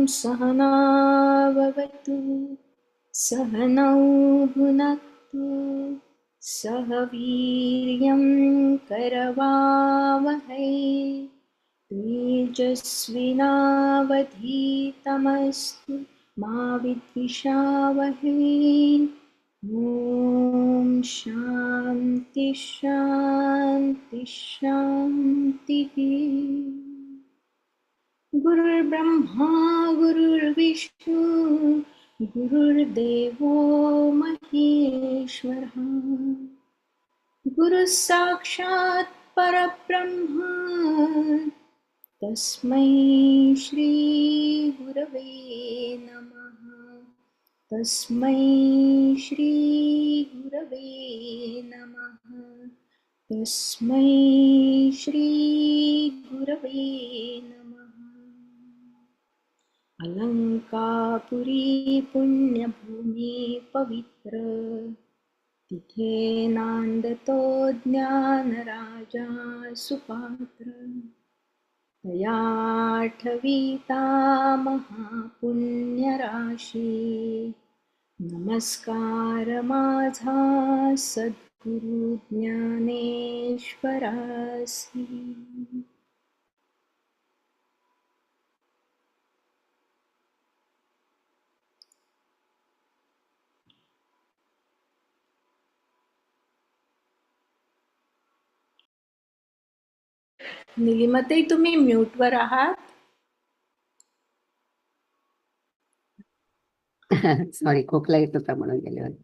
सहना भवतु सहनौ भुनक्तु सह वीर्यं करवावहै तेजस्विनावधीतमस्तु मा विद्विषावहै। ॐ शान्ति शान्ति शान्तिः। गुरुर्ब्रह्मा गुरुर्विष्णु गुरुर्देवो महेश्वरः गुरुः साक्षात् परब्रह्म तस्मै श्री गुरवे नमः। तस्मै श्री गुरवे नमः। तस्मै श्री गुरवे नमः। अलंकापुरी पुण्यभूमि पवित्र तिथे नांदतो ज्ञानराजा सुपात्र तयाठवीता महापुण्यराशी नमस्कार माझा सद्गुरु ज्ञानेश्वरासी। निलिमाताई तुम्ही म्यूट वर आहात? सॉरी, खोकला येत होता म्हणून गेले होते.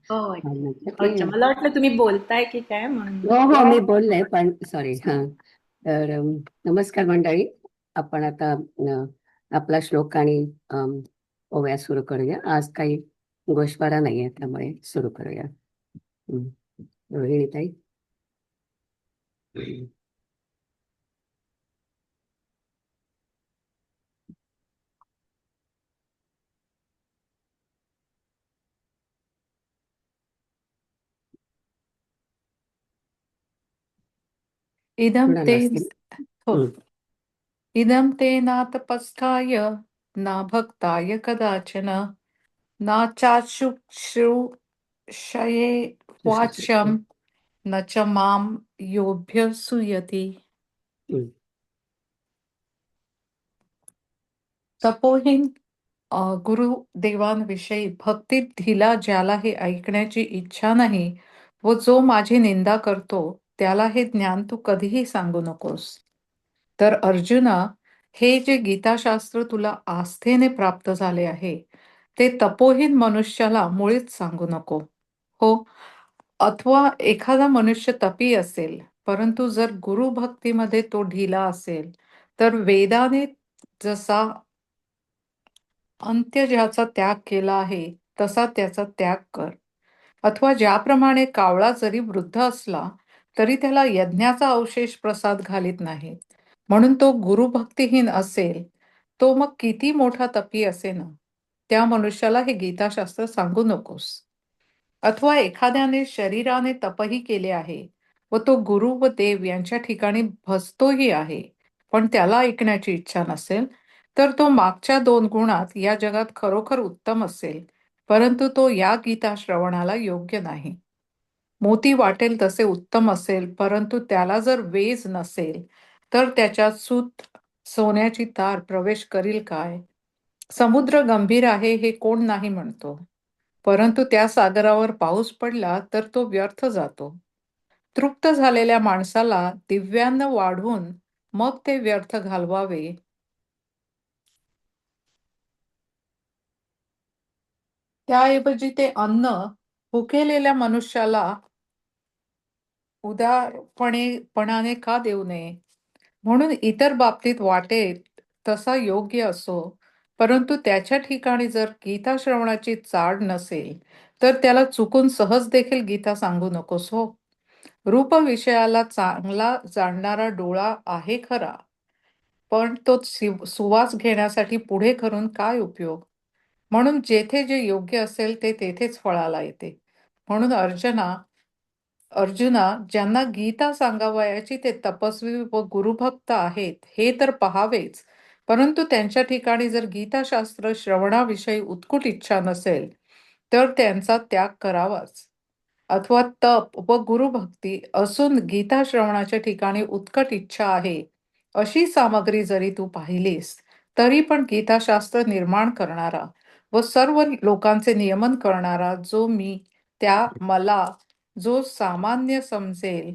अच्छा, मला वाटलं तुम्ही बोलताय की काय म्हणून. हो, मी बोलले पण सॉरी. तर नमस्कार मंडळी. आपण आता आपला श्लोक आणि ओव्या सुरू करूया. आज काही गोषवारा नाहीये, त्यामुळे सुरू करूया. रोहिणीताई. इदं ते नातपस्काय न भक्ताय कदाचन न चाशुश्रूषये वाच्यं न च मां योऽभ्यसूयति। तपोहीन गुरुदेवांविषयी भक्तीत ढिला ज्याला हे ऐकण्याची इच्छा नाही व जो माझी निंदा करतो त्याला हे ज्ञान तू कधीही सांगू नकोस. तर अर्जुना, हे जे गीताशास्त्र तुला आस्थेने प्राप्त झाले आहे ते तपोहीन मनुष्याला मुळीच सांगू नको. हो, अथवा एखादा मनुष्य तपी असेल परंतु जर गुरुभक्तीमध्ये तो ढिला असेल तर वेदाने जसा अंत्य ज्याचा त्याग केला आहे तसा त्याचा त्याग कर. अथवा ज्याप्रमाणे कावळा जरी वृद्ध असला तरी त्याला यज्ञाचा अवशेष प्रसाद घालीत नाही, म्हणून तो गुरुभक्तिहीन असेल तो मग किती मोठा तपी असेना, त्या मनुष्याला हे गीताशास्त्र सांगू नकोस. अथवा एखाद्याने शरीराने तपही केले आहे व तो गुरु व देव यांच्या ठिकाणी भसतोही आहे पण त्याला ऐकण्याची इच्छा नसेल तर तो मागच्या 2 गुणात या जगात खरोखर उत्तम असेल परंतु तो या गीता श्रवणाला योग्य नाही. मोती वाटेल तसे उत्तम असेल परंतु त्याला जर वेज नसेल तर त्याच्यात सूत सोन्याची तार प्रवेश करील काय. समुद्र गंभीर आहे हे कोण नाही म्हणतो, परंतु त्या सागरावर पाऊस पडला तर तो व्यर्थ जातो. तृप्त झालेल्या माणसाला दिव्यान्न वाढवून मग ते व्यर्थ घालवावे. त्याऐवजी ते अन्न भुकेलेल्या मनुष्याला उदारपणाने का देऊ नये? म्हणून इतर बाबतीत वाटेल तसा योग्य असो, परंतु त्याच्या ठिकाणी जर गीता श्रवणाची चाड नसेल, तर त्याला चुकून सहज देखील गीता सांगू नकोस हो. रूप विषयाला चांगला जाणणारा डोळा आहे खरा, पण तो सुवास घेण्यासाठी पुढे करून काय उपयोग? म्हणून जेथे जे योग्य असेल ते तेथेच फळाला येते. म्हणून अर्जुना, ज्यांना गीता सांगावयाची ते तपस्वी व गुरुभक्त आहेत, हे तर पहावेच, परंतु त्यांच्या ठिकाणी जर गीताशास्त्र श्रवणाविषयी उत्कट इच्छा नसेल, तर त्यांचा त्याग करावाच. अथवा तप व गुरुभक्ती असून गीता श्रवणाच्या ठिकाणी उत्कट इच्छा आहे, अशी सामग्री जरी तू पाहिलीस, तरी पण गीताशास्त्र निर्माण करणारा व सर्व लोकांचे नियमन करणारा जो मी, त्या मला जो सामान्य समजेल,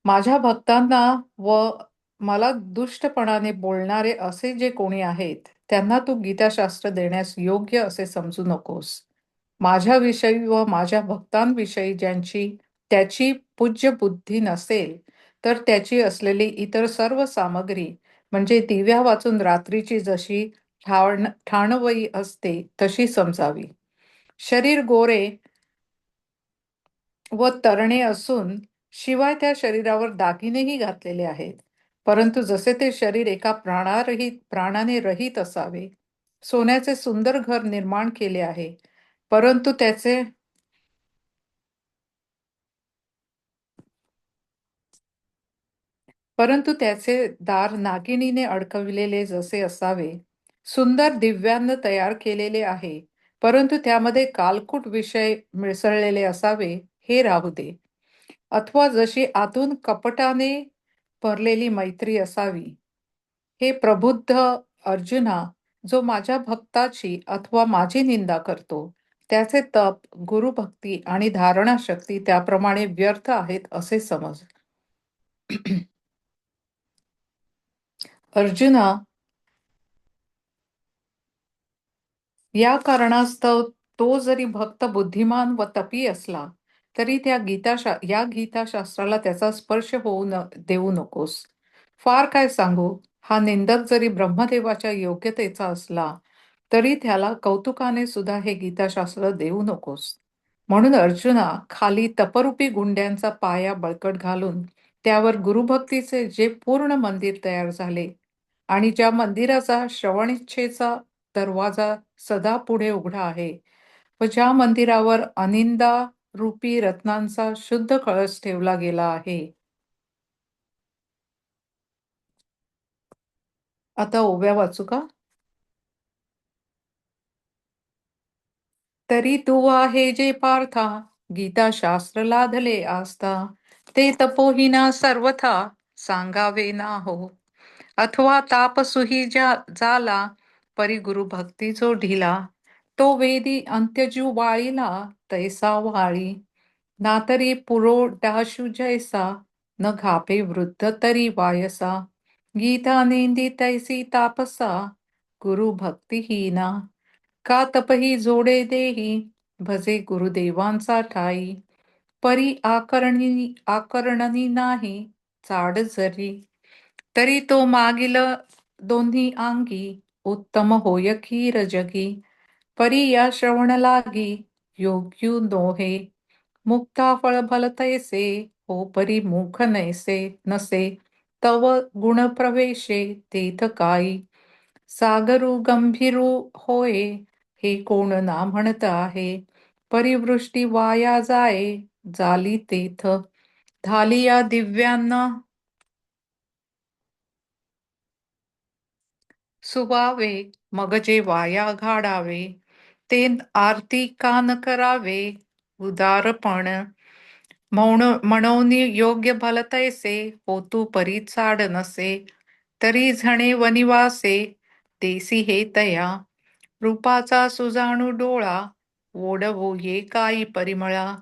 माझ्या भक्तांना व मला दुष्टपणाने बोलणारे असे जे कोणी आहेत, त्यांना तू गीताशास्त्र देण्यास योग्य असे समजू नकोस. माझ्याविषयी व माझ्या भक्तांविषयी ज्यांची त्याची पूज्य बुद्धी नसेल, तर त्याची असलेली इतर सर्व सामग्री म्हणजे दिव्या वाचून रात्रीची जशी ठाणवई असते तशी समजावी. शरीर गोरे व तरणे असून शिवाय त्या शरीरावर दागिनेही घातलेले आहेत, परंतु जसे ते शरीर एका प्राणाने रहित असावे. सोन्याचे सुंदर घर निर्माण केले आहे, परंतु त्याचे दार नागिनीने अडकविलेले जसे असावे. सुंदर दिव्यान्न तयार केलेले आहे, परंतु त्यामध्ये कालकूट विषय मिसळलेले असावे, हे राहू दे. अथवा जशी आतून कपटाने भरलेली मैत्री असावी. हे प्रबुद्ध अर्जुना, जो माझ्या भक्ताची अथवा माझी निंदा करतो, त्याचे तप, गुरुभक्ती आणि धारणा शक्ती त्याप्रमाणे व्यर्थ आहेत असे समज. अर्जुना, या कारणास्तव तो जरी भक्त, बुद्धिमान व तपी असला, तरी या गीताशास्त्राला त्याचा स्पर्श देऊ नकोस. फार काय सांगू, हा निंदक जरी ब्रह्मदेवाच्या योग्यतेचा असला, तरी त्याला कौतुकाने सुद्धा हे गीताशास्त्र देऊ नकोस. म्हणून अर्जुना, खाली तपरूपी गुंड्यांचा पाया बळकट घालून त्यावर गुरुभक्तीचे जे पूर्ण मंदिर तयार झाले आणि ज्या मंदिराचा श्रवणेच्छेचा दरवाजा सदा पुढे उघडा आहे व ज्या मंदिरावर अनिंदा रूपी रत्नांचा शुद्ध कळस ठेवला गेला आहे. आता ओव्या वाचू का? तरी तू आहे जे पार्था, गीताशास्त्र लादले आस्था, ते तपोहीना सर्वथा सांगावे ना हो. अथवा तापसुही झाला, परी गुरु भक्ती जो ढिला, तो वेदी अंत्यजू वाळीला तैसा वाळी. ना तरी पुरोडाशु जैसा, न घापे वृद्ध तरी वायसा. गीता नेंदी तैसी तापसा, गुरु भक्तिहीना. का तपही जोडे देही, भजे गुरुदेवांचा ठाई. परी आकरणनी नाही चाड जरी, तरी तो मागील दोन्ही अंगी, उत्तम होय खीर जगी. परी या श्रवण लागी, योग्यू नोहे. मुक्ता फळ भल तैसे, हो परी मुख नसे. तव गुण प्रवेशे तेथ काही. सागरू गंभीरू होय, हे कोण ना म्हणत आहे. परिवृष्टी वाया जाये, झाली तेथ. धाली या दिव्यांना सुवावे, मग जे वाया घाडावे. ते आरती का न करावे, उदारपण म्हणून योग्य भल तैसे, होतू परी चाड नसे. तरी झणे वनिवासे, देसी हे तया. रूपाचा सुजाणू डोळा, ओढवू ये काही परिमळा.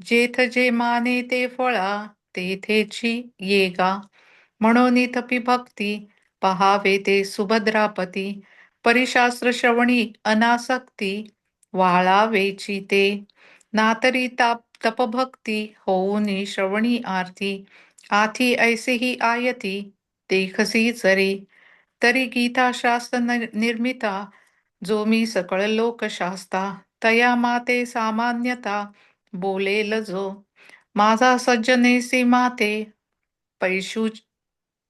जेथ जे माने ते फळा, तेथेची येगा. म्हणून तपी भक्ती, पहावे ते सुभद्रापती. परिशास्त्र श्रवणी अनासक्ती, वाळावेची ते नातरी तपभक्ती होऊनी श्रवणी आरती आथी ऐसेही आयती देखसी जरी तरी गीता शास्त्र निर्मिता जो मी सकळ लोकशास्ता तया माते सामान्यता बोलेल जो माझा सज्जनेसी माते पैशू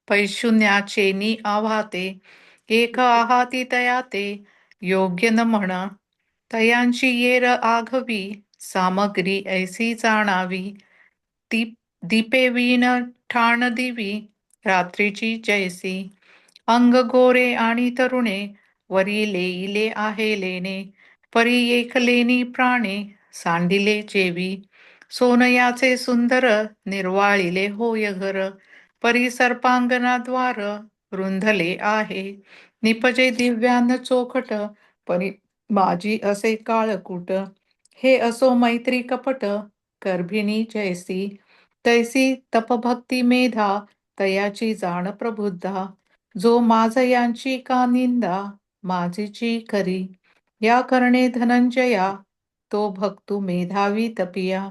पैशून्याचेनी आव्हाते एक आहाती तया ते योग्य न म्हण तयांची येर आघवी सामग्री ऐसी जाणावी दीप दीपे वीण ठाण दिवी रात्रीची जैसी अंग गोरे आणि तरुणे वरी लेईले आहे लेणे परी एक लेणी प्राणे सांडिले जेवी सोनयाचे सुंदर निर्वाळिले होय घर परी सर्पांगणाद्वार रुंधले आहे निपजे दिव्यान चोखट परी माझी असे काळकूट हे असो मैत्री कपट गर्भिणी जैसी तैसी तपभक्ती मेधा तयाची जाण प्रबुद्धा जो माझ यांची का निंदा माझीची करी या करणे धनंजया तो भक्तू मेधावी तपिया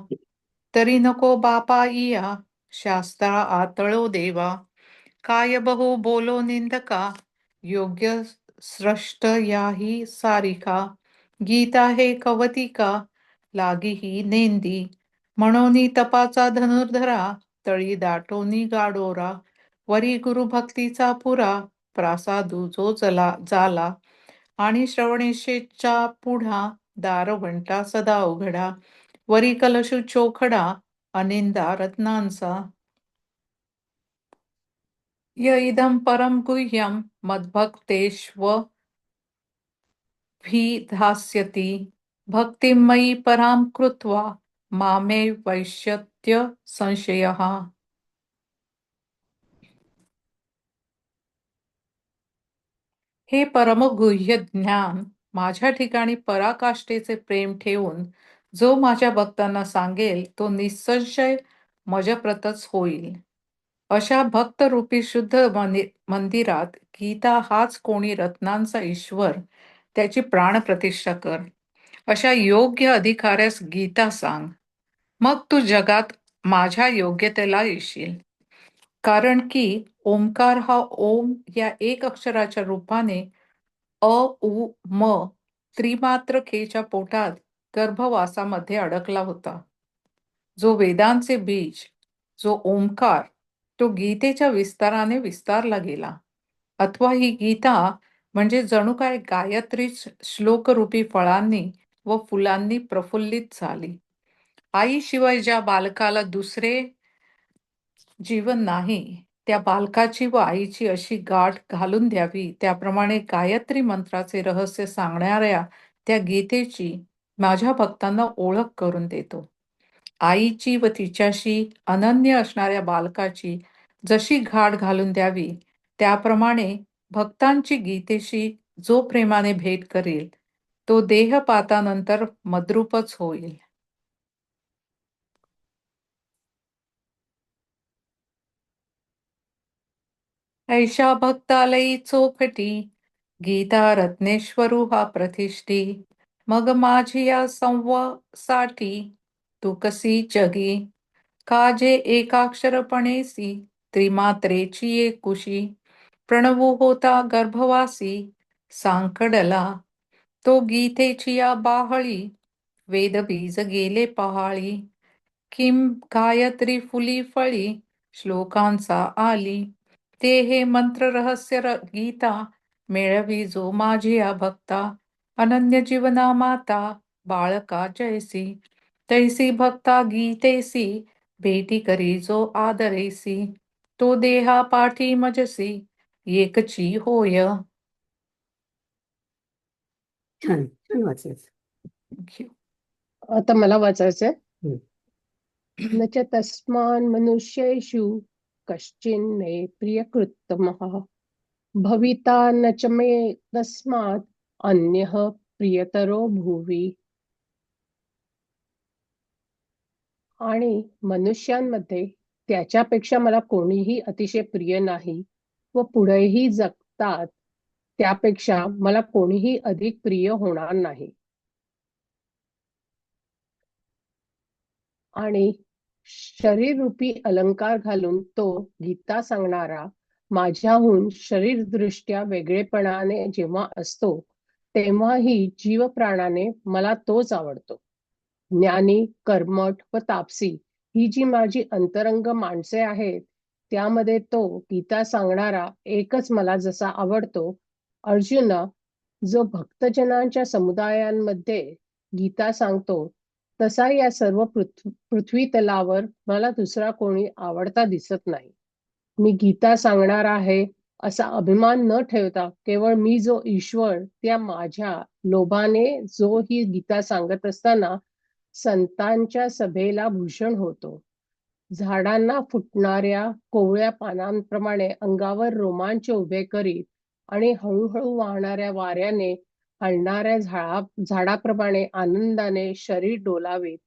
तरी नको बापा इया शास्त्रा आतळो देवा काय बहु बोलो निंदका योग्य स्रष्ट याही सारिका गीता हे कवतिका लागी ही नेंदी म्हणोनी तपाचा धनुर्धरा तळी दाटोनी गाडोरा वरी गुरुभक्तीचा पुरा प्रासादू जो जाला आणि श्रवणेशेच्या पुढा दारवंटा सदा उघडा वरी कलशू चोखडा अनिंदा रत्नांचा य इदं परम गुह्यं मद्भक्तेष्वभिधास्यति भक्तिं मयि परां कृत्वा मामे वैश्यत्य संशयः हे परमगुह्य ज्ञान माझ्या ठिकाणी पराकाष्ठेचे प्रेम ठेवून जो माझ्या भक्तांना सांगेल तो निसंशय मजप्रतच होईल. अशा भक्तरूपी शुद्ध मंदिरात गीता हाच कोणी रत्नांचा ईश्वर त्याची प्राणप्रतिष्ठा कर. अशा योग्य अधिकाऱ्यास गीता सांग, मग तू जगात माझ्या योग्यतेला येशील. कारण की ओंकार हा ओम या एक अक्षराच्या रूपाने अ उ म त्रिमात्र केच्या पोटात गर्भवासामध्ये अडकला होता. जो वेदांचे बीज, जो ओंकार, तो गीतेच्या विस्ताराने विस्तारला गेला. अथवा ही गीता म्हणजे जणू काय गायत्रीच श्लोकरूपी फळांनी व फुलांनी प्रफुल्लित झाली. आईशिवाय ज्या बालकाला दुसरे जीवन नाही, त्या बालकाची व आईची अशी गाठ घालून द्यावी, त्याप्रमाणे गायत्री मंत्राचे रहस्य सांगणाऱ्या त्या गीतेची माझ्या भक्तांना ओळख करून देतो. आईची व तिच्याशी अनन्य असणाऱ्या बालकाची जशी घाट घालून द्यावी, त्याप्रमाणे भक्तांची गीतेशी जो प्रेमाने भेट करील, तो देहपातानंतर मद्रूपच होईल. ऐशा भक्तालयी चोखटी गीता रत्नेश्वरू हा प्रतिष्ठी मग माझी या संवासाठी तू कसी जगी काजे एकाक्षरपणेसी त्रिमात्रेची एकुशी प्रणवू होता गर्भवासी सांकडला तो गीतेची या बाहळी वेदबीज गेले पहाळी किम गायत्री फुली फळी श्लोकांचा आली ते हे मंत्र रहस्य गीता मेळवी जो माझी या भक्ता अनन्य जीवना माता बाळका जैसी तैसी भक्ता गीतेसी भेटी करी जो आदरेसी तो देहा पाठी मजसी एकची होय. छान छान वाचलंस. Thank you. आता मला वाचायचंय. हम्म. न च तस्मान् मनुष्येषु कश्चिन्मे प्रियकृत्तमः भविता न च मे तस्मात् अन्यः प्रियतरो भुवि. आणि मनुष्यांमध्ये त्याच्यापेक्षा मला कोणीही अतिशय प्रिय नाही व पुढेही जगतात त्यापेक्षा मला कोणीही अधिक प्रिय होणार नाही. आणि शरीररूपी अलंकार घालून तो गीता सांगणारा माझ्याहून शरीरदृष्ट्या वेगळेपणाने जेव्हा असतो तेव्हाही जीवप्राणाने मला तोच आवडतो. ज्ञानी, कर्मठ व तापसी ही जी माझी अंतरंग माणसे आहेत त्यामध्ये तो गीता सांगणारा एकच मला जसा आवडतो. अर्जुना, जो भक्तजनांच्या समुदायांमध्ये गीता सांगतो तसा या सर्व पृथ्वी तलावर मला दुसरा कोणी आवडता दिसत नाही. मी गीता सांगणार आहे असा अभिमान न ठेवता केवळ मी जो ईश्वर त्या माझ्या लोभाने जो ही गीता सांगत असताना संतांच्या सभेला भूषण होतो. झाडांना फुटणाऱ्या कोवळ्या पानांप्रमाणे अंगावर रोमांच उभे करीत आणि हळूहळू वाहणाऱ्या वाऱ्याने हलणाऱ्या झाडाप्रमाणे आनंदाने शरीर डोलावीत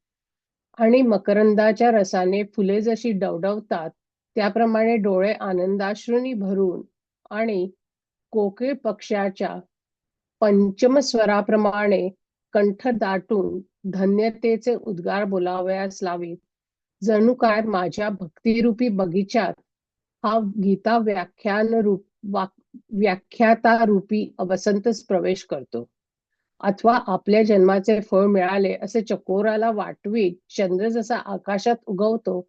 आणि मकरंदाच्या रसाने फुले जशी डवडवतात त्याप्रमाणे डोळे आनंदाश्रूंनी भरून आणि कोकिळ पक्षाच्या पंचम स्वराप्रमाणे कंठ दाटून धन्यतेचे उद्गार बोलावयास लावीत जणू काय माझ्या भक्तिरूपी बगीच्यात हा गीता व्याख्याता रूपी वसंतच प्रवेश करतो. अथवा आपल्या जन्माचे फळ मिळाले असे चकोराला वाटवीत चंद्र जसा आकाशात उगवतो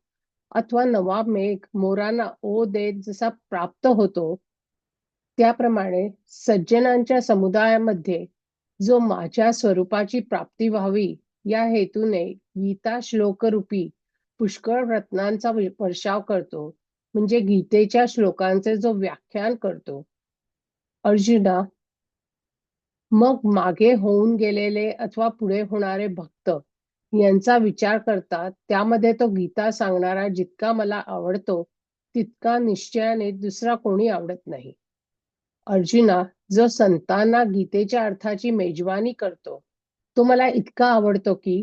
अथवा नवा मेघ मोरांना ओ देत जसा प्राप्त होतो त्याप्रमाणे सज्जनांच्या समुदायामध्ये जो माझ्या स्वरूपाची प्राप्ती व्हावी या हेतूने गीता श्लोकरूपी पुष्कळ रत्नांचा वर्षाव करतो, म्हणजे गीतेच्या श्लोकांचे जो व्याख्यान करतो. अर्जुना, मग मागे होऊन गेलेले अथवा पुढे होणारे भक्त यांचा विचार करता त्यामध्ये तो गीता सांगणारा जितका मला आवडतो तितका निश्चयाने दुसरा कोणी आवडत नाही. अर्जुना, जो संतांना गीतेच्या अर्थाची मेजवानी करतो तो मला इतका आवडतो की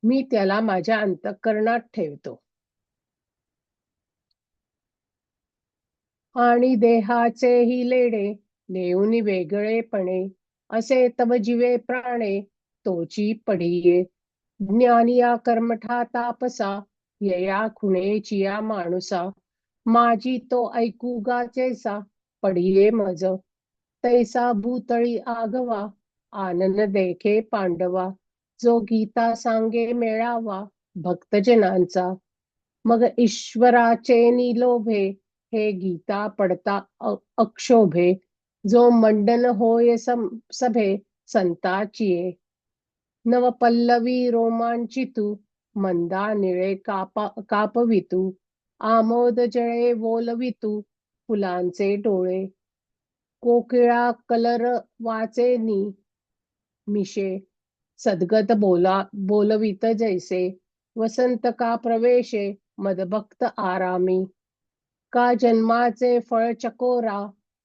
मी त्याला माझ्या अंतःकरणात ठेवतो. आणि देहाचेही लेडे देऊनी वेगळेपणे असे तव जीवे प्राणे तोची पडिये. ज्ञानिया कर्मठा तापसा यया खुणेचिया माणुसा माझी तो ऐकू गाचेसा पडिये मज. तैसा भूतळी आगवा आनंद देखे पांडवा जो गीता सांगे मेळावा भक्तजनांचा. मग ईश्वराचे निलोभे हे गीता पडता अक्षोभे जो मंडन होय सभे संताचिये. नव पल्लवी रोमांचितू मंदा निळे कापवितू आमोद जळे बोलवितू फुलांचे डोळे. कोकिळा कलर वाचेनी मिशे सद्गत बोलवित जैसे. वसंत का प्रवेशे मदभक्त आरामी. का जन्माचे फळ चकोरा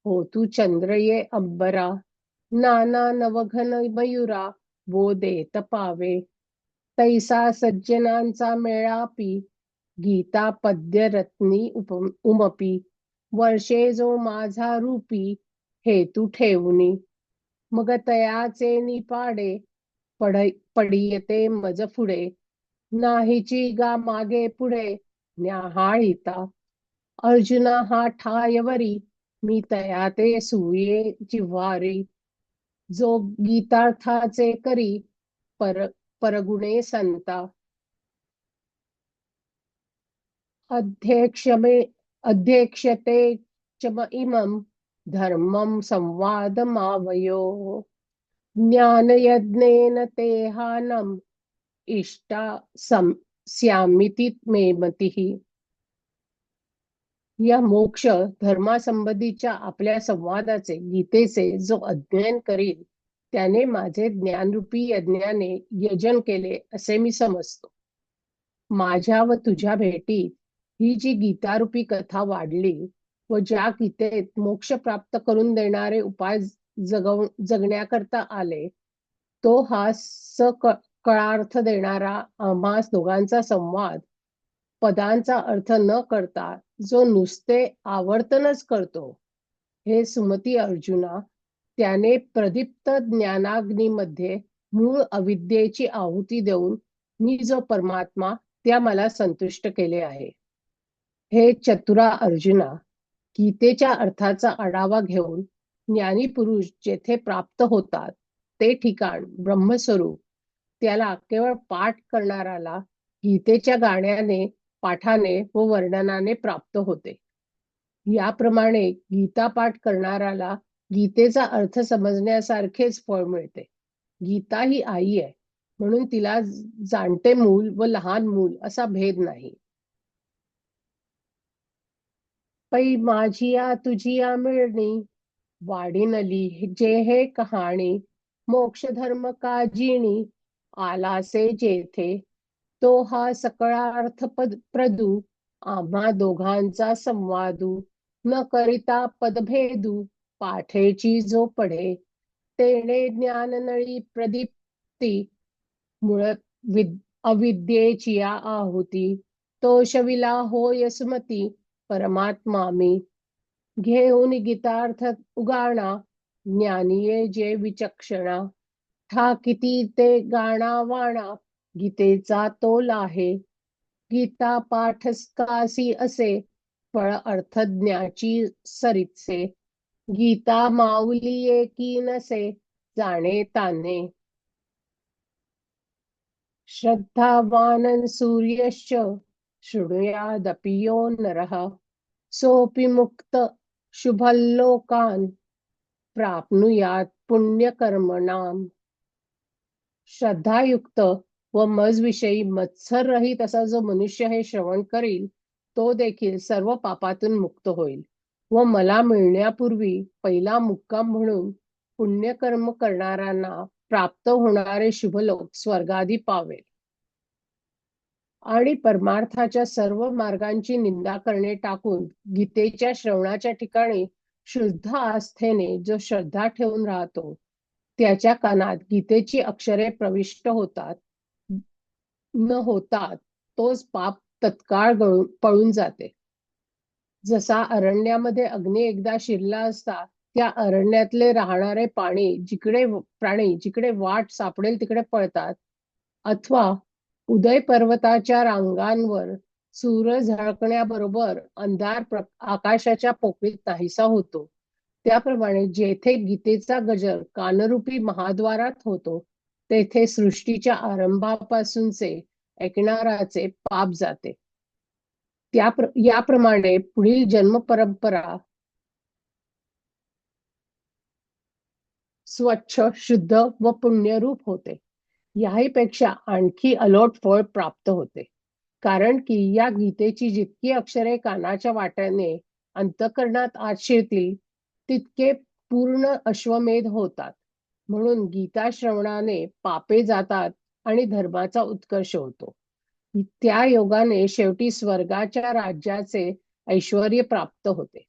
हो तू चंद्र ये अंबरा. नाना नवघन मयुरा वो देत पावे. तैसा सज्जनांचा मेळापी गीता पद्य रत्नी उमपी. वर्षे जो माझा रूपी हेतू ठेवणी. मग तयाचे निपाडे पडियते मज पुढे. नाहीची गा मागे पुढे न्याहाळीता. अर्जुना, हा ठायवरी मी तयाते सुये जिव्हारी. जो गीतार्थाचे करी परगुणे संता. अध्यक्षते चम इमं धर्मं संवादमावयो. ज्ञानयज्ञेन तेहानम् इष्टा स्यामिति मे मतिः. या मोक्ष धर्मासंबंधीच्या आपल्या संवादाचे गीतेचे जो अध्ययन करील त्याने माझे ज्ञानरूपी यज्ञाने यजन केले असे मी समजतो. माझ्या व तुझ्या भेटीत ही जी गीतारूपी कथा वाढली व ज्या गीतेत मोक्ष प्राप्त करून देणारे उपाय जगण्याकरता आले तो हा कळार्थ देणारा आम्हा दोघांचा संवाद पदांचा अर्थ न करता जो नुसते आवर्तनच करतो. हे सुमती अर्जुना, त्याने प्रदीप्त ज्ञानाग्नीमध्ये मूळ अविद्येची आहुती देऊन मी जो परमात्मा त्या मला संतुष्ट केले आहे. हे चतुरा अर्जुना, गीतेच्या अर्थाचा आढावा घेऊन ज्ञानी पुरुष जेथे प्राप्त होतात ते ठिकाण ब्रह्मस्वरूप त्याला केवळ पाठ करणाऱ्याला गीतेच्या गाण्याने, पाठाने व वर्णनाने प्राप्त होते. याप्रमाणे गीता पाठ करणाऱ्याला गीतेचा अर्थ समजण्यासारखेच फळ मिळते. गीता ही आई आहे, म्हणून तिला जाणते मूल व लहान मूल असा भेद नाही. पै माझिया तुझिया मिळणी, वाढीनली जे हे कहाणी, मोक्ष धर्म काजिणी, आलासे जेथे तो हा सकळा अर्थ प्रदू, आम्हा दोघांचा संवादू, न करिता पदभेदू, पाठेची जो पढे, तेणे ज्ञान नळी प्रदीप्ती, मूळ अविद्येची आहुती, तो शविला होय स्मती, परमात्मा मी, घेऊन गीतार्थ उगाणा, ज्ञानीये जे विचक्षणा, ठाकिती ते गाणा वाणा, गीतेचा तोल आहे. गीता पाठस्कासी असे, फळ अर्थज्ञाची सरित्से, गीता माऊली एकी नसे, जाणे ताने. श्रद्धावान सूर्यश्च शृणुयादपि यो नरः, सोऽपि मुक्त शुभलोकान्, प्राप्नुयात पुण्यकर्मणाम. श्रद्धायुक्त व मजविषयी मत्सर रहित असा जो मनुष्य हे श्रवण करील, तो देखील सर्व पापातून मुक्त होईल व मला मिळण्यापूर्वी पहिला मुक्काम म्हणून पुण्यकर्म करणाऱ्यांना प्राप्त होणारे शुभलोक स्वर्गादी पावेल. आणि परमार्थाच्या सर्व मार्गांची निंदा करणे टाकून गीतेच्या श्रवणाच्या ठिकाणी शुद्ध आस्थेने जो श्रद्धा ठेवून राहतो, त्याच्या कानात गीतेची अक्षरे प्रविष्ट होतात न होतात तोच पाप तत्काळ पळून जाते. जसा अरण्यामध्ये अग्नी एकदा शिरला असता त्या अरण्यातले राहणारे प्राणी जिकडे वाट सापडेल तिकडे पळतात, अथवा उदय पर्वताच्या रांगांवर सूर्य झळकण्याबरोबर अंधार आकाशाच्या पोकळीत नाहीसा होतो, त्याप्रमाणे जेथे गीतेचा गजर कानरूपी महाद्वारात होतो, तेथे सृष्टीच्या आरंभापासूनचे ऐकणाराचे पाप जाते. याप्रमाणे पुढील जन्म परंपरा स्वच्छ, शुद्ध व पुण्यरूप होते. याहीपेक्षा आणखी अलोट फळ प्राप्त होते. कारण की या गीतेची जितकी अक्षरे कानाच्या वाट्याने अंतःकरणात आत शिरतील, तितके पूर्ण अश्वमेध होतात. म्हणून गीता श्रवणाने पापे जातात आणि धर्माचा उत्कर्ष होतो. त्या योगाने शेवटी स्वर्गाच्या राज्याचे ऐश्वर्य प्राप्त होते.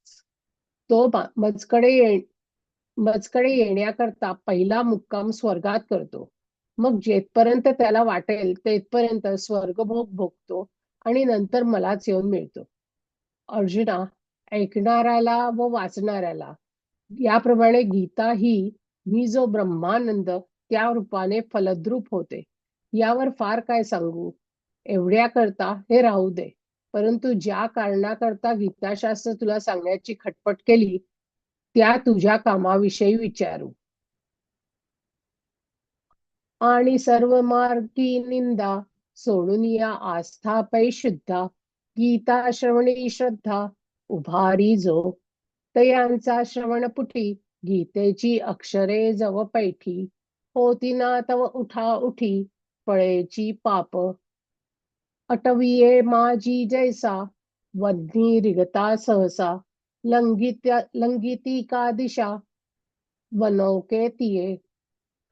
तो मजकडे येण्याकरता पहिला मुक्काम स्वर्गात करतो. मग जेथपर्यंत त्याला वाटेल तेथपर्यंत स्वर्गभोग भोगतो आणि नंतर मलाच येऊन मिळतो. अर्जुना, ऐकणाऱ्याला व वाचणाऱ्याला याप्रमाणे गीता ही मी जो ब्रह्मानंद त्या रूपाने फलद्रूप होते. यावर फार काय सांगू, एवढ्याकरता हे राहू दे. परंतु ज्या कारणाकरता गीताशास्त्र तुला सांगण्याची खटपट केली, त्या तुझ्या कामाविषयी विचारू. आणि सर्व मार्गी निंदा सोडून या आस्था पै शुद्धा, गीता श्रवणी श्रद्धा उभारी जो, तयांचा श्रवणपुटी गीतेची अक्षरे जव पैठी, होती ना तव उठा उठी फळेची पाप, अटविये माझी जैसा वन्ही रिगता सहसा, लंगिती का दिशा वनौके तिये,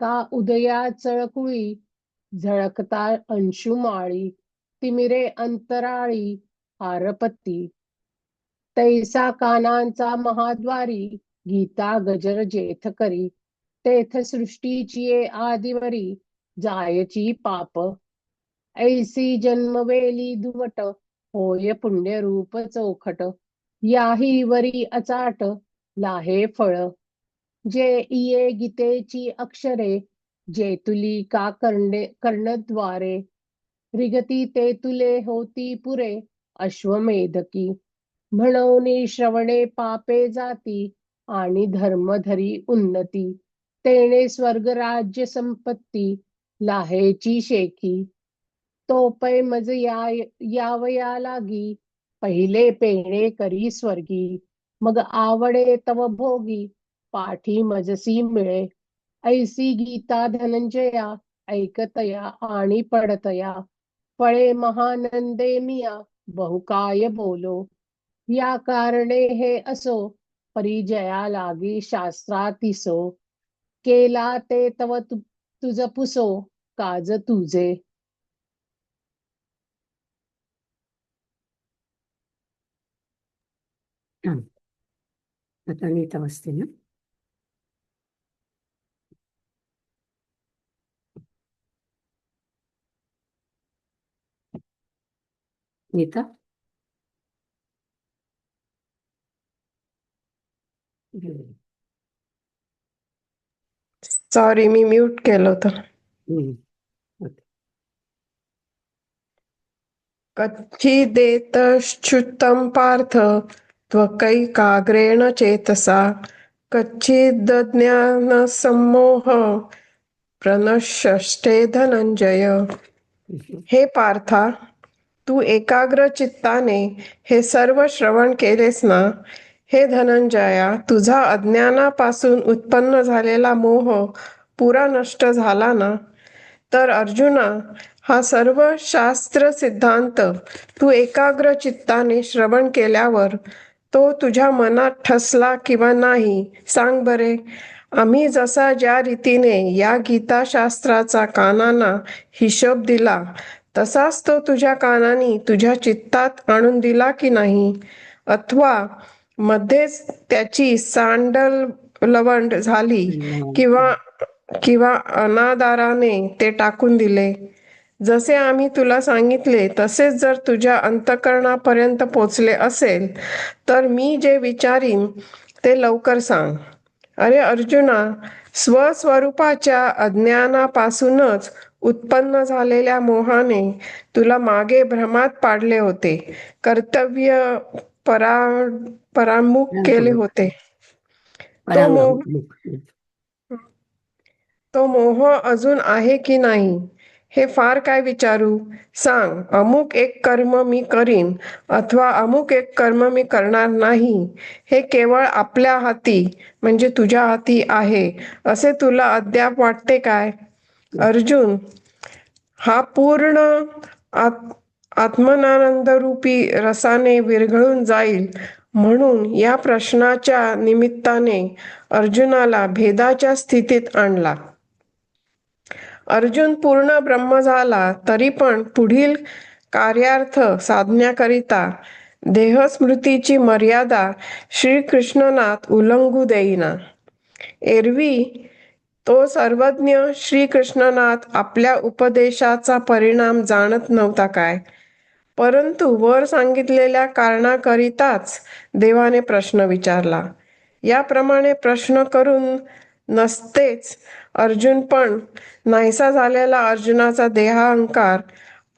का उदया चळकुळी झळकता अंशुमाळी, तिमिरे अंतराळी हारपत्ती, तैसा कानांचा महाद्वारी गीता गजर जेथ करी, तेथ सृष्टीची आदिवरी जायची पाप, ऐसी जन्मवेली दुवट होय पुण्यरूप चौखट, याही वरी अचाट लाहे फळ, जे इये गीतेची अक्षरे जेतुली का कर्णद्वारे, रिगती ते तुले होती पुरे अश्वमेधकी. म्हणून श्रवणे पापे जाती आणि धर्म धरी उन्नती. तेणे स्वर्ग राज्य संपत्ती लाहेची शेकी. तो पै मज यावया लागी पहिले पेणे करी स्वर्गी. मग आवडे तव भोगी पाठी मजसी मिळे. ऐसी गीता धनंजया ऐकतया आणि पडतया. फळे महानंदे मिया बहुकाय बोलो. या कारणे हे असो परिजया लागी शास्त्रातिसो. केला ते तव तुझ पुसो काज तुझे. हा. आता नीता वाचते ना. नीता. सॉरी, मी म्यूट केलं होतं. हम्म. ओके. कच्चिदेतच्छ्रुतं पार्थ त्वकैकाग्रेण चेतसा कच्चिदज्ञानसम्मोह प्रणश्यष्टे धनंजय. हे पार्था, तू एकाग्र चित्ताने हे सर्व श्रवण केलेस ना. हे धनंजया, तुझा अज्ञानापासून उत्पन्न झालेला मोह पुरा नष्ट झाला ना. तर अर्जुना, हा सर्व शास्त्र सिद्धांत तू एकाग्र चित्ताने श्रवण केल्यावर तो तुझ्या मनात ठसला किंवा नाही, सांग बरे. आम्ही जसा ज्या रीतीने या गीताशास्त्राचा कानांना हिशोब दिला तसाच तो तुझ्या कानांनी तुझ्या चित्तात आणून दिला की नाही, अथवा मध्येच त्याची सांडलवंड झाली किंवा किंवा अनादाराने ते टाकून दिले. जसे आम्ही तुला सांगितले तसेच जर तुझ्या अंतःकरणापर्यंत पोचले असेल तर मी जे विचारीन ते लवकर सांग. अरे अर्जुना, स्वस्वरूपाच्या अज्ञानापासूनच उत्पन्न झालेल्या मोहाने तुला मागे भ्रमात पाडले होते, कर्तव्य परामुख केले होते. तो मोह अजून आहे की नाही हे फार काय विचारू. सांग, अमुक एक कर्म मी करीन अथवा अमुक एक कर्म मी करणार नाही, हे केवळ आपल्या हाती म्हणजे तुझ्या हाती आहे असे तुला अद्याप वाटते काय. अर्जुन, हा पूर्ण आत्मनानंदरूपी रसाने विरघळून जाईल म्हणून या प्रश्नाच्या निमित्ताने अर्जुनाला भेदाच्या स्थितीत आणला. अर्जुन पूर्ण ब्रह्म झाला तरी पण पुढील कार्यार्थ साधण्याकरिता देहस्मृतीची मर्यादा श्रीकृष्णनाथ उल्लंघू देईना. एरवी तो सर्वज्ञ श्रीकृष्णनाथ आपल्या उपदेशाचा परिणाम जाणत नव्हता काय. परंतु वर सांगितलेल्या कारणाकरिताच देवाने प्रश्न विचारला. याप्रमाणे प्रश्न करून नसतेच अर्जुन पण नाहीसा झालेला अर्जुनाचा देहाहंकार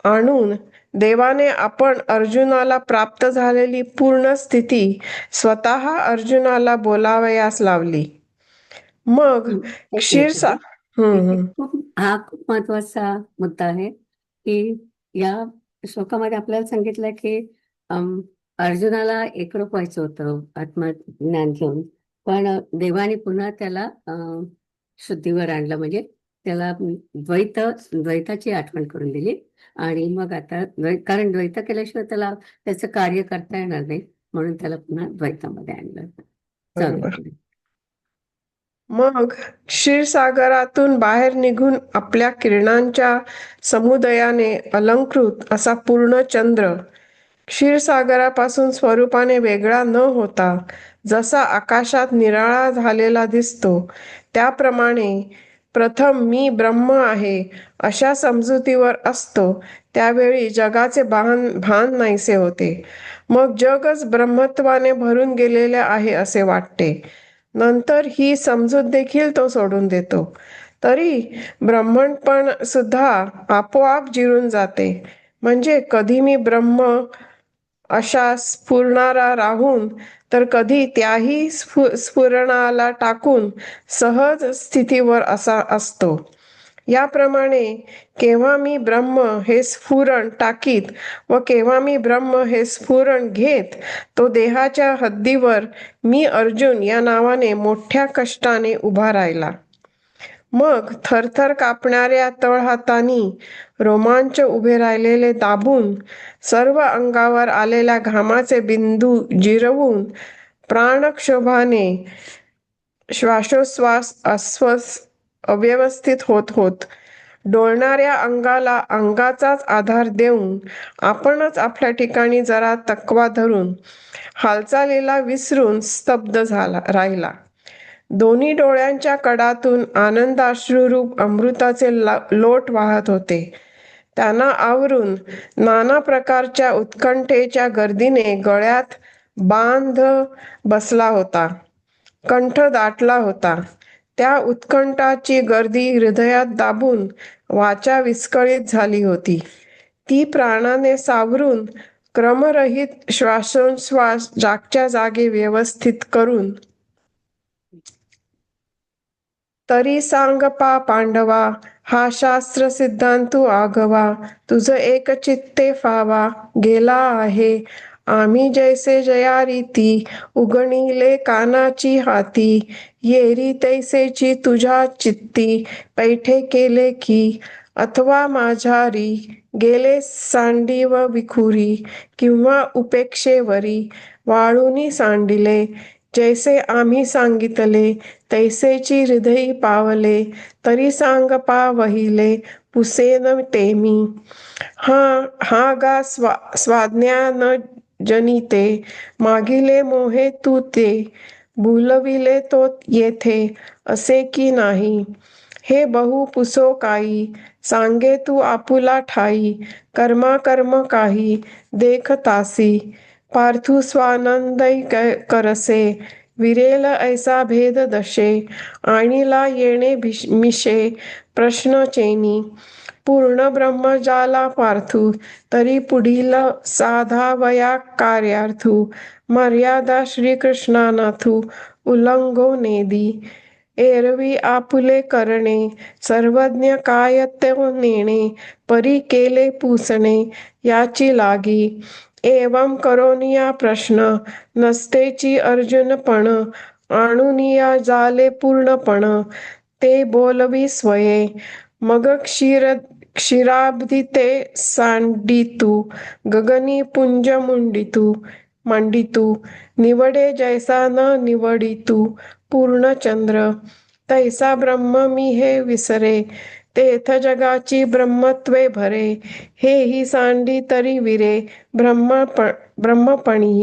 आणून देवाने आपण अर्जुनाला प्राप्त झालेली पूर्ण स्थिती स्वतः अर्जुनाला बोलावयास लावली. मग क्षीरसा हा खूप महत्वाचा मुद्दा आहे की या श्लोकामध्ये आपल्याला सांगितलं की अर्जुनाला एकरूप व्हायचं होतं आत्मज्ञान घेऊन, पण देवाने पुन्हा त्याला शुद्धीवर आणलं, म्हणजे त्याला द्वैताची आठवण करून दिली. आणि मग आता कारण द्वैत केल्याशिवाय त्याला त्याचं कार्य करता येणार नाही, म्हणून त्याला पुन्हा द्वैतामध्ये आणलं. मग क्षीरसागरातून बाहेर निघून आपल्या किरणांच्या समुदयाने अलंकृत असा पूर्ण चंद्र क्षीरसागरापासून स्वरूपाने वेगळा न होता जसा आकाशात निराळा झालेला दिसतो, त्याप्रमाणे प्रथम मी ब्रह्म आहे अशा समजुतीवर असतो त्यावेळी जगाचे भान नाहीसे होते. मग जगच ब्रह्मत्वाने भरून गेलेले आहे असे वाटते. नंतर ही समजूत देखील तो सोडून देतो. तरी ब्रह्मणपण सुद्धा आपोआप जिरून जाते. म्हणजे कधी मी ब्रह्म अशा स्फुरणारा राहून तर कधी त्याही स्फुरणाला टाकून सहज स्थितीवर असा असतो. याप्रमाणे केव्हा मी ब्रह्म हे स्फुरण टाकीत व केव्हा मी ब्रह्म हे स्फुरण घेत, तो देहाच्या हद्दीवर मी अर्जुन या नावाने मोठ्या कष्टाने उभा राहिला. मग थरथर कापणाऱ्या तळहातांनी रोमांच उभे राहिलेले दाबून, सर्व अंगावर आलेल्या घामाचे बिंदू जिरवून, प्राणक्षोभाने श्वासोश्वास अव्यवस्थित होत डोलणाऱ्या अंगाला अंगाचाच आधार देऊन, आपणच आपल्या ठिकाणी जरा तकवा धरून, हालचालीला विसरून स्तब्ध राहिला. दोन्ही डोळ्यांच्या कडातून आनंदाश्रुरूप अमृताचे लोट वाहत होते. त्यांना आवरून नाना प्रकारच्या उत्कंठेच्या गर्दीने गळ्यात बांध बसला होता, कंठ दाटला होता. त्या उत्कंठाची गर्दी हृदयात दाबून वाचा विस्कळीत झाली होती. ती प्राणाने सावरून क्रमरहित श्वासोच्छ्वास जागच्या जागी व्यवस्थित करून, तरी सांग पांडवा, हा शास्त्र सिद्धांतू आगवा, तुझ एक चित्ते फावा गेला आहे. आम्ही जैसे जयारीती उगणिले कानाची हाती, येरी तैसेची तुझ्या चित्ती पैठे केले की. अथवा माझ्यारी गेले सांडी व विखुरी, किंवा उपेक्षेवरी वाळूनी सांडिले. जैसे आम्ही सांगितले तैसेची हृदयी पावले, तरी सांग वहिले पुसेन ते मी. हा गा स्वाज्ञान जनिते, मागिले मोहे तू ते, भूलविले तो येथे असे की नाही. हे बहु पुसो काही, सांगे तू आपुला ठाई, कर्म काही देखतासी. पार्थू स्वानंदै करसे, विरेल ऐसा भेद दशे, आणिला येणे मिशे प्रश्न चेनी. पूर्ण ब्रह्म जाला पार्थू, तरी पुढील साधावया कार्यार्थू, मर्यादा श्रीकृष्णानाथू उल्लंघो नेदी. एरवी आपुले करणे, सर्वज्ञ काय तो नेणे, परी केले पुसणे याची लागी. एवं करोनिया प्रश्न, नसतेची अर्जुनपण, आणुनिया झाले पूर्णपण, ते बोलवी स्वये. मग क्षीराब्धी ते सांडितू, गगनी पुंज मंडितू, निवडे जैसा न निवडितू पूर्णचंद्र. तैसा ब्रह्म मी हे विसरे, तेथ जगाची ब्रह्मत्वे भरे. हे ही सांडी तरी विरे, ब्रह्मपणी.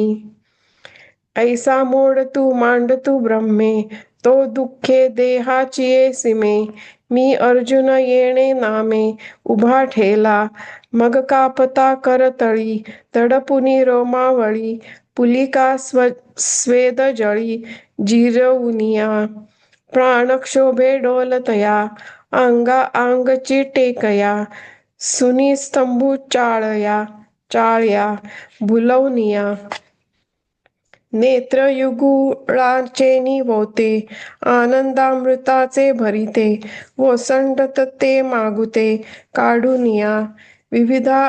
ऐसा मोड तू मांडतू ब्रह्मे, तो दुःखे देहाचिये सीमे. मी अर्जुन येणे नामे उभा ठेला, मग कापता करतळी, तडपुनी रोमावळी, पुलिका स्वेद जळी जिरवुनिया. प्राणक्षोभे डोलतया, अंगाची टेकया, सुनी स्तंभू चाळया भुलवनिया. नेत्र युगुळाचेनी वोते, आनंदामृताचे भरिते, ओसंडत ते मागुते काढुनिया. विविधा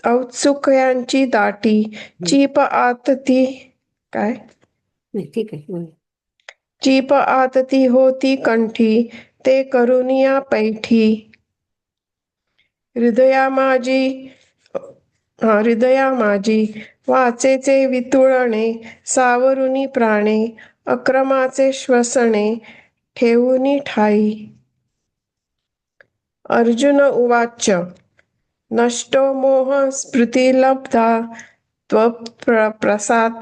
औत्सुक्यांची दाटी, चीप आतती काय नाही, ठीक आहे, बोल. चीप आतती होती कंठी, ते करुनिया पैठी. हृदया माझी वाचेचे वितुळणे, सावरुनी प्राणे, अक्रमाचे श्वसने ठेवुनी ठाई. अर्जुन उवाच, नष्टो मोह स्मृतिलब्धा, त्वत्प्रसाद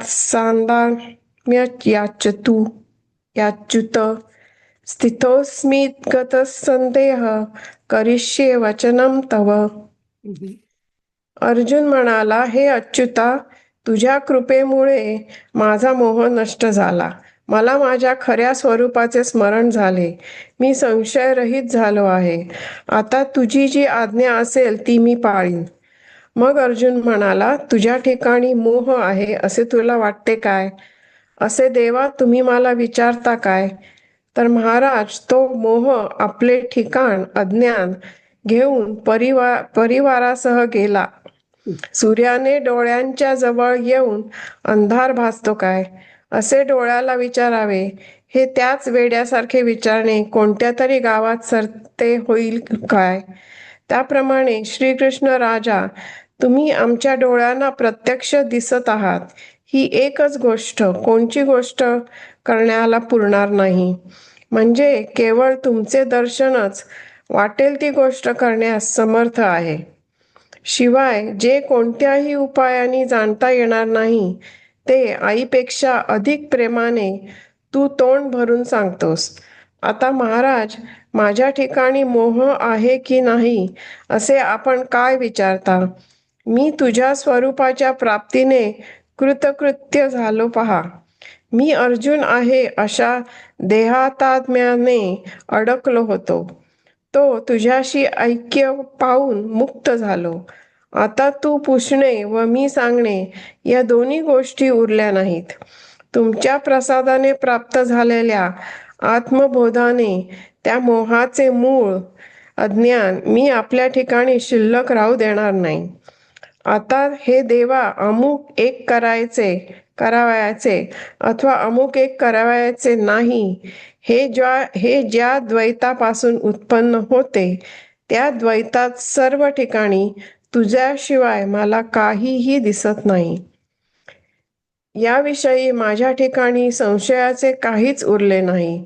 याच्युत. स्थितोऽस्मि गतसंदेह, करिष्ये वचनं तव. अर्जुन म्हणाला, हे अच्युता, तुझ्या कृपेमुळे माझा मोह नष्ट झाला. मला माझ्या खऱ्या स्वरूपाचे स्मरण झाले. मी संशयरहित झालो आहे. आता तुझी जी आज्ञा असेल ती मी पाळीन. मग अर्जुन म्हणाला, तुझ्या ठिकाणी मोह आहे असे तुला वाटते काय? असे देवा तुम्ही मला विचारता काय? तर महाराज, तो मोह आपले ठिकाण अज्ञान घेऊन परिवारासह गेला. सूर्याने डोळ्यांच्या जवळ येऊन अंधार भासतो काय, असे डोळ्याला विचारावे, हे त्याच वेड्यासारखे विचारणे कोणत्या तरी गावात सरते होईल काय? त्याप्रमाणे श्रीकृष्ण राजा, तुम्ही आमच्या डोळ्यांना प्रत्यक्ष दिसत आहात. ही एकच गोष्ट कोणची गोष्ट करण्याला पुरणार नाही. म्हणजे केवळ तुमचे दर्शनच वाटेल ती गोष्ट करण्यास समर्थ आहे. शिवाय जे कोणत्याही उपायाने जाणता येणार नाही ते आईपेक्षा अधिक प्रेमाने तू तोंड भरून सांगतोस. आता महाराज, माझ्या ठिकाणी मोह आहे की नाही असे आपण काय विचारता? मी तुझ्या स्वरूपाच्या प्राप्तीने कृतकृत्य झालो पहा. मी अर्जुन आहे अशा देहातात्म्याने अडकलो होतो. तो तुझ्याशी ऐक्य पाहून मुक्त झालो. आता तू पुसणे व मी सांगणे या दोन्ही गोष्टी उरल्या नाहीत. तुमच्या प्रसादाने प्राप्त झालेल्या आत्मबोधाने त्या मोहाचे मूळ अज्ञान मी आपल्या ठिकाणी शिल्लक राहू देणार नाही. आता हे देवा, अमुक एक करावयाचे अथवा अमुक एक करावयाचे नाही, हे ज्या द्वैतापासून उत्पन्न होते त्या द्वैतात सर्व ठिकाणी तुझ्याशिवाय मला काहीही दिसत नाही. याविषयी माझ्या ठिकाणी संशयाचे काहीच उरले नाही.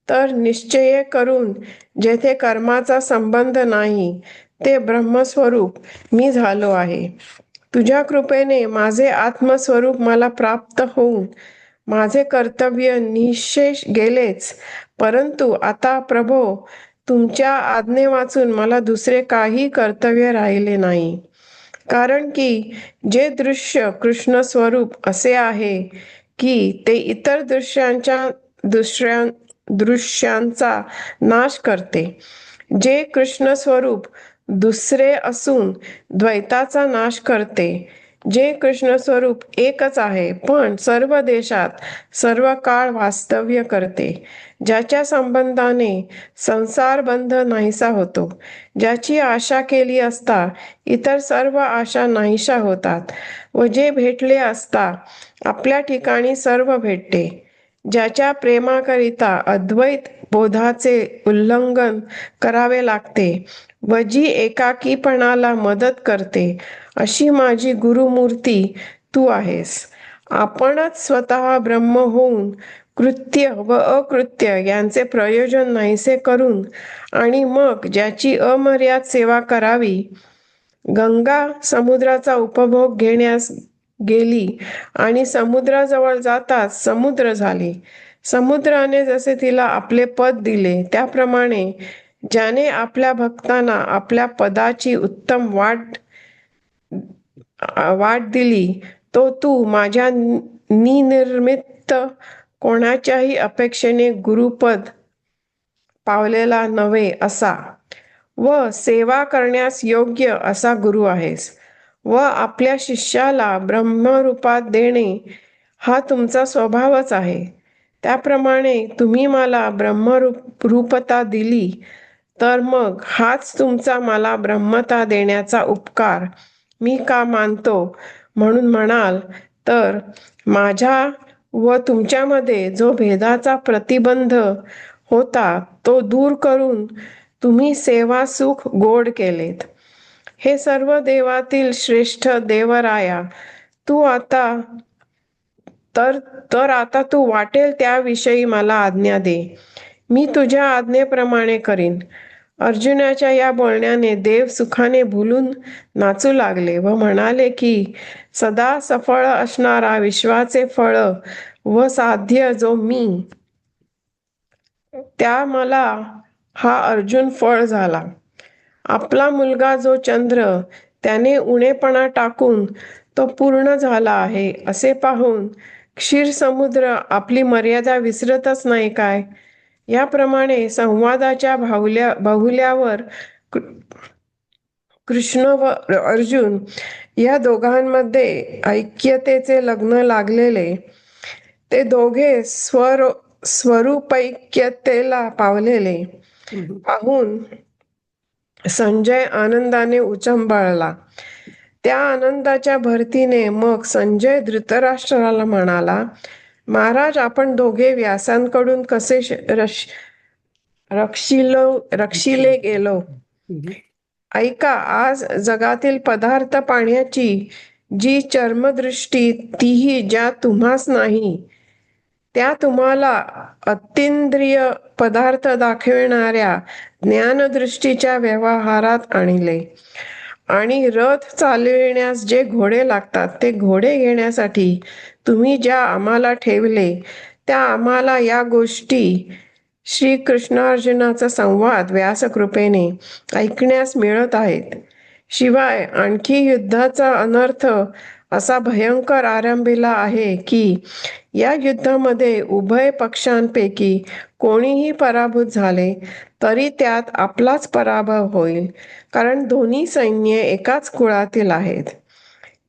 तर निश्चय करून जेथे कर्माचा संबंध नाही ते ब्रह्मस्वरूप मी झालो आहे. तुझ्या कृपेने माझे आत्मस्वरूप मला प्राप्त होऊन माझे कर्तव्य निःशेष गेलेच. परंतु आता प्रभो, तुमच्या आज्ञे वाचून मला दुसरे काही कर्तव्य राहिले नाही. कारण की जे दृश्य कृष्ण स्वरूप असे आहे की ते इतर दृश्यांचा नाश करते. जे कृष्ण स्वरूप दुसरे असून द्वैताचा नाश करते. जे कृष्ण स्वरूप एकच आहे पण सर्व देशात सर्व काळ वास्तव्य करते. ज्याच्या संबंधाने संसार बंध नाहीसा होतो. ज्याची आशा केली असता इतर सर्व आशा नाहीशा होतात व जे भेटले असता आपल्या ठिकाणी सर्व भेटते. ज्याच्या प्रेमाकरिता अद्वैत बोधाचे उल्लंघन करावे लागते व जी एकाकीपणाला मदत करते अशी माझी गुरुमूर्ती तू आहेस. आपणच स्वतः ब्रह्म होऊन कृत्य व अकृत्य यांचे प्रयोजन नाहीसे करून आणि मग ज्याची अमर्याद सेवा करावी. गंगा समुद्राचा उपभोग घेण्यास गेली आणि समुद्राजवळ जाताच समुद्र झाली. समुद्राने जसे तिला आपले पद दिले त्याप्रमाणे ज्याने आपल्या भक्तांना आपल्या पदाची उत्तम वाट दिली तो तू माझ्या निनिर्मित कोणाच्याही अपेक्षेने गुरुपद पावलेला नव्हे असा व सेवा करण्यास योग्य असा गुरु आहेस व आपल्या शिष्याला ब्रह्मरूपात देणे हा तुमचा स्वभावच आहे. त्याप्रमाणे तुम्ही मला ब्रह्मरूपता दिली तर मग हाच तुमचा मला ब्रह्मता देण्याचा उपकार मी का मानतो म्हणून म्हणाल तर माझ्या व तुमच्यामध्ये जो भेदाचा प्रतिबंध होता तो दूर करून तुम्ही सेवा सुख गोड केलेत. हे सर्व देवातील श्रेष्ठ देवराया, तू आता आता तू वाटेल त्याविषयी मला आज्ञा दे. मी तुझ्या आज्ञेप्रमाणे करीन. अर्जुनाच्या या बोलण्याने देव सुखाने भुलून नाचू लागले व म्हणाले की सदा सफळ असणारा विश्वाचे फळ व साध्य जो मी, त्या मला हा अर्जुन फळ झाला. आपला मुलगा जो चंद्र त्याने उणेपणा टाकून तो पूर्ण झाला आहे असे पाहून क्षीरसमुद्र आपली मर्यादा विसरतच नाही काय? याप्रमाणे संवादाच्या बाहुल्यावर कृष्ण व अर्जुन या दोघांमध्ये ऐक्यतेचे लग्न लागलेले. ते दोघे स्वरूपैक्यतेला पावलेले पाहून संजय आनंदाने उचंबळला. त्या आनंदाच्या भरतीने मग संजय धृतराष्ट्राला म्हणाला, महाराज, आपण दोघे व्यासांकडून कसे रक्षिले गेलो. ऐका, आज जगातील पदार्थ पाहण्याची जी चर्मदृष्टी तीही ज्या तुम्हास नाही, त्या तुम्हाला अतींद्रिय पदार्थ दाखविणाऱ्या ज्ञानदृष्टीच्या व्यवहारात आणले. आणि रथ चालविण्यास जे घोडे लागतात ते घोडे घेण्यासाठी तुम्ही ज्या आम्हाला ठेवले, त्या आम्हाला या गोष्टी श्रीकृष्णार्जुनाचा संवाद व्यासकृपेने ऐकण्यास मिळत आहेत. शिवाय आणखी युद्धाचा अनर्थ असा भयंकर आरंभिला आहे की या युद्धामध्ये उभय पक्षांपैकी कोणीही पराभूत झाले तरी त्यात आपलाच पराभव होईल, कारण दोन्ही सैन्ये एकाच कुळातील आहेत.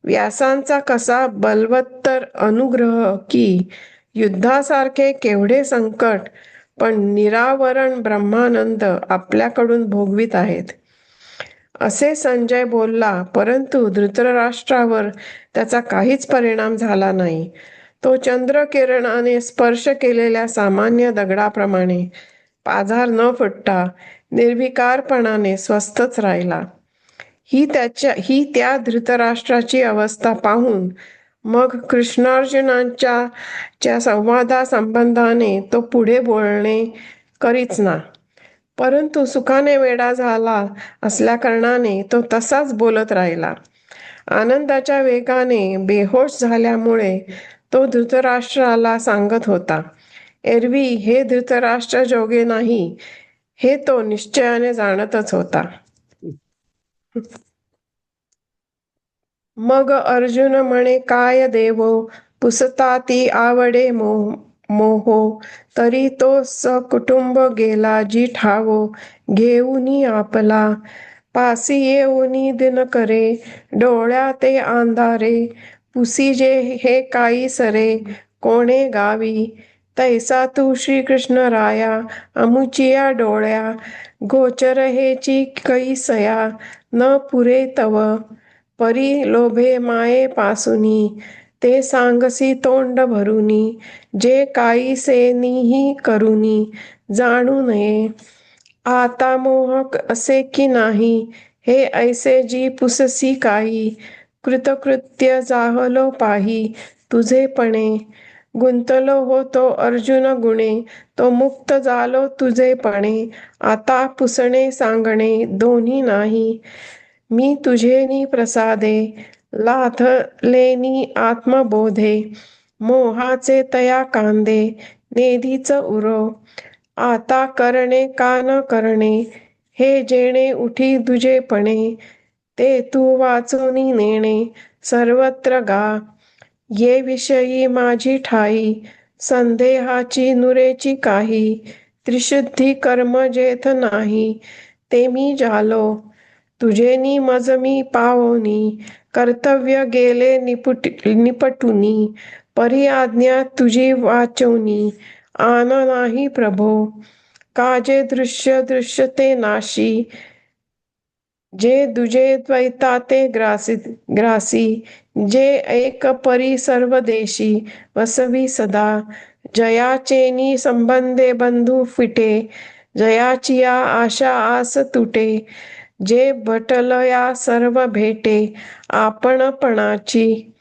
व्यासांचा कसा बलवत्तर अनुग्रह की युद्धासारखे केवढे संकट पण निरावरण ब्रह्मानंद आपल्याकडून भोगवित आहेत. असे संजय बोलला, परंतु धृतराष्ट्रावर त्याचा काहीच परिणाम झाला नाही. तो चंद्रकिरणाने स्पर्श केलेल्या सामान्य दगडाप्रमाणे पाझर न फुटता निर्विकारपणाने स्वस्थच राहिला. ही त्या धृतराष्ट्राची अवस्था पाहून मग कृष्णार्जुनांच्या संवादासंबंधाने तो पुढे बोलणे करीच ना. परंतु सुखाने वेडा झाला असल्याकारणाने तो तसाच बोलत राहिला. आनंदाच्या वेगाने बेहोश झाल्यामुळे तो धृतराष्ट्राला सांगत होता, एरवी हे धृतराष्ट्र जोगे नाही हे तो निश्चयाने जाणतच होता. मग अर्जुन म्हणे, काय देवो पुसता ती आवडे मोहो, तरी तो सकुटुंब गेला जी ठावो घेऊनी आपला. पासी येऊनी दिन करे डोळ्या ते अंधारे, पुसी जे हे काही सरे कोणे गावी. तैसा तू श्रीकृष्ण राया अमुचिया डोळ्या, गोचर हेची कैसया न पुरे तव. परी लोभे माये पासुनी ते सांगसी तोंड भरुनी, जे काही सेनीही करुनी जाणू नये. आता मोहक असे की नाही हे ऐसे जी पुससी काही, कृतकृत्य जाहलो पाही तुझेपणे. गुंतलो होतो अर्जुन गुणे तो मुक्त झालो तुझेपणे. आता पुसणे सांगणे दोन्ही नाही, मी तुझेनी प्रसादे लाथलेनी आत्मबोधे. मोहाचे तया कांदे नेधीच उरो, आता करणे का न करणे हे जेणे उठी तुझेपणे. ते तू वाचूनी नेणे सर्वत्र गा, ये विषयी माझी ठाई संदेहाची नुरेची काही. त्रिशुद्धी कर्म जेथ नाही ते मी जालो, तुझेनी मज मी पावोनी. कर्तव्य गेले निपटुनी, परी आज्ञा तुझी वाचोनी. आन नाही प्रभो, काजे दृश्य दृश्यते नाशी, जे दुजे द्वैताते ग्रासी. जे एक परी सर्व देशी वसवी सदा, जयाचेनी संबंधे बंधू फिटे. जयाचिया आशा आस तुटे, जे भटलया सर्व भेटे आपणपणाची.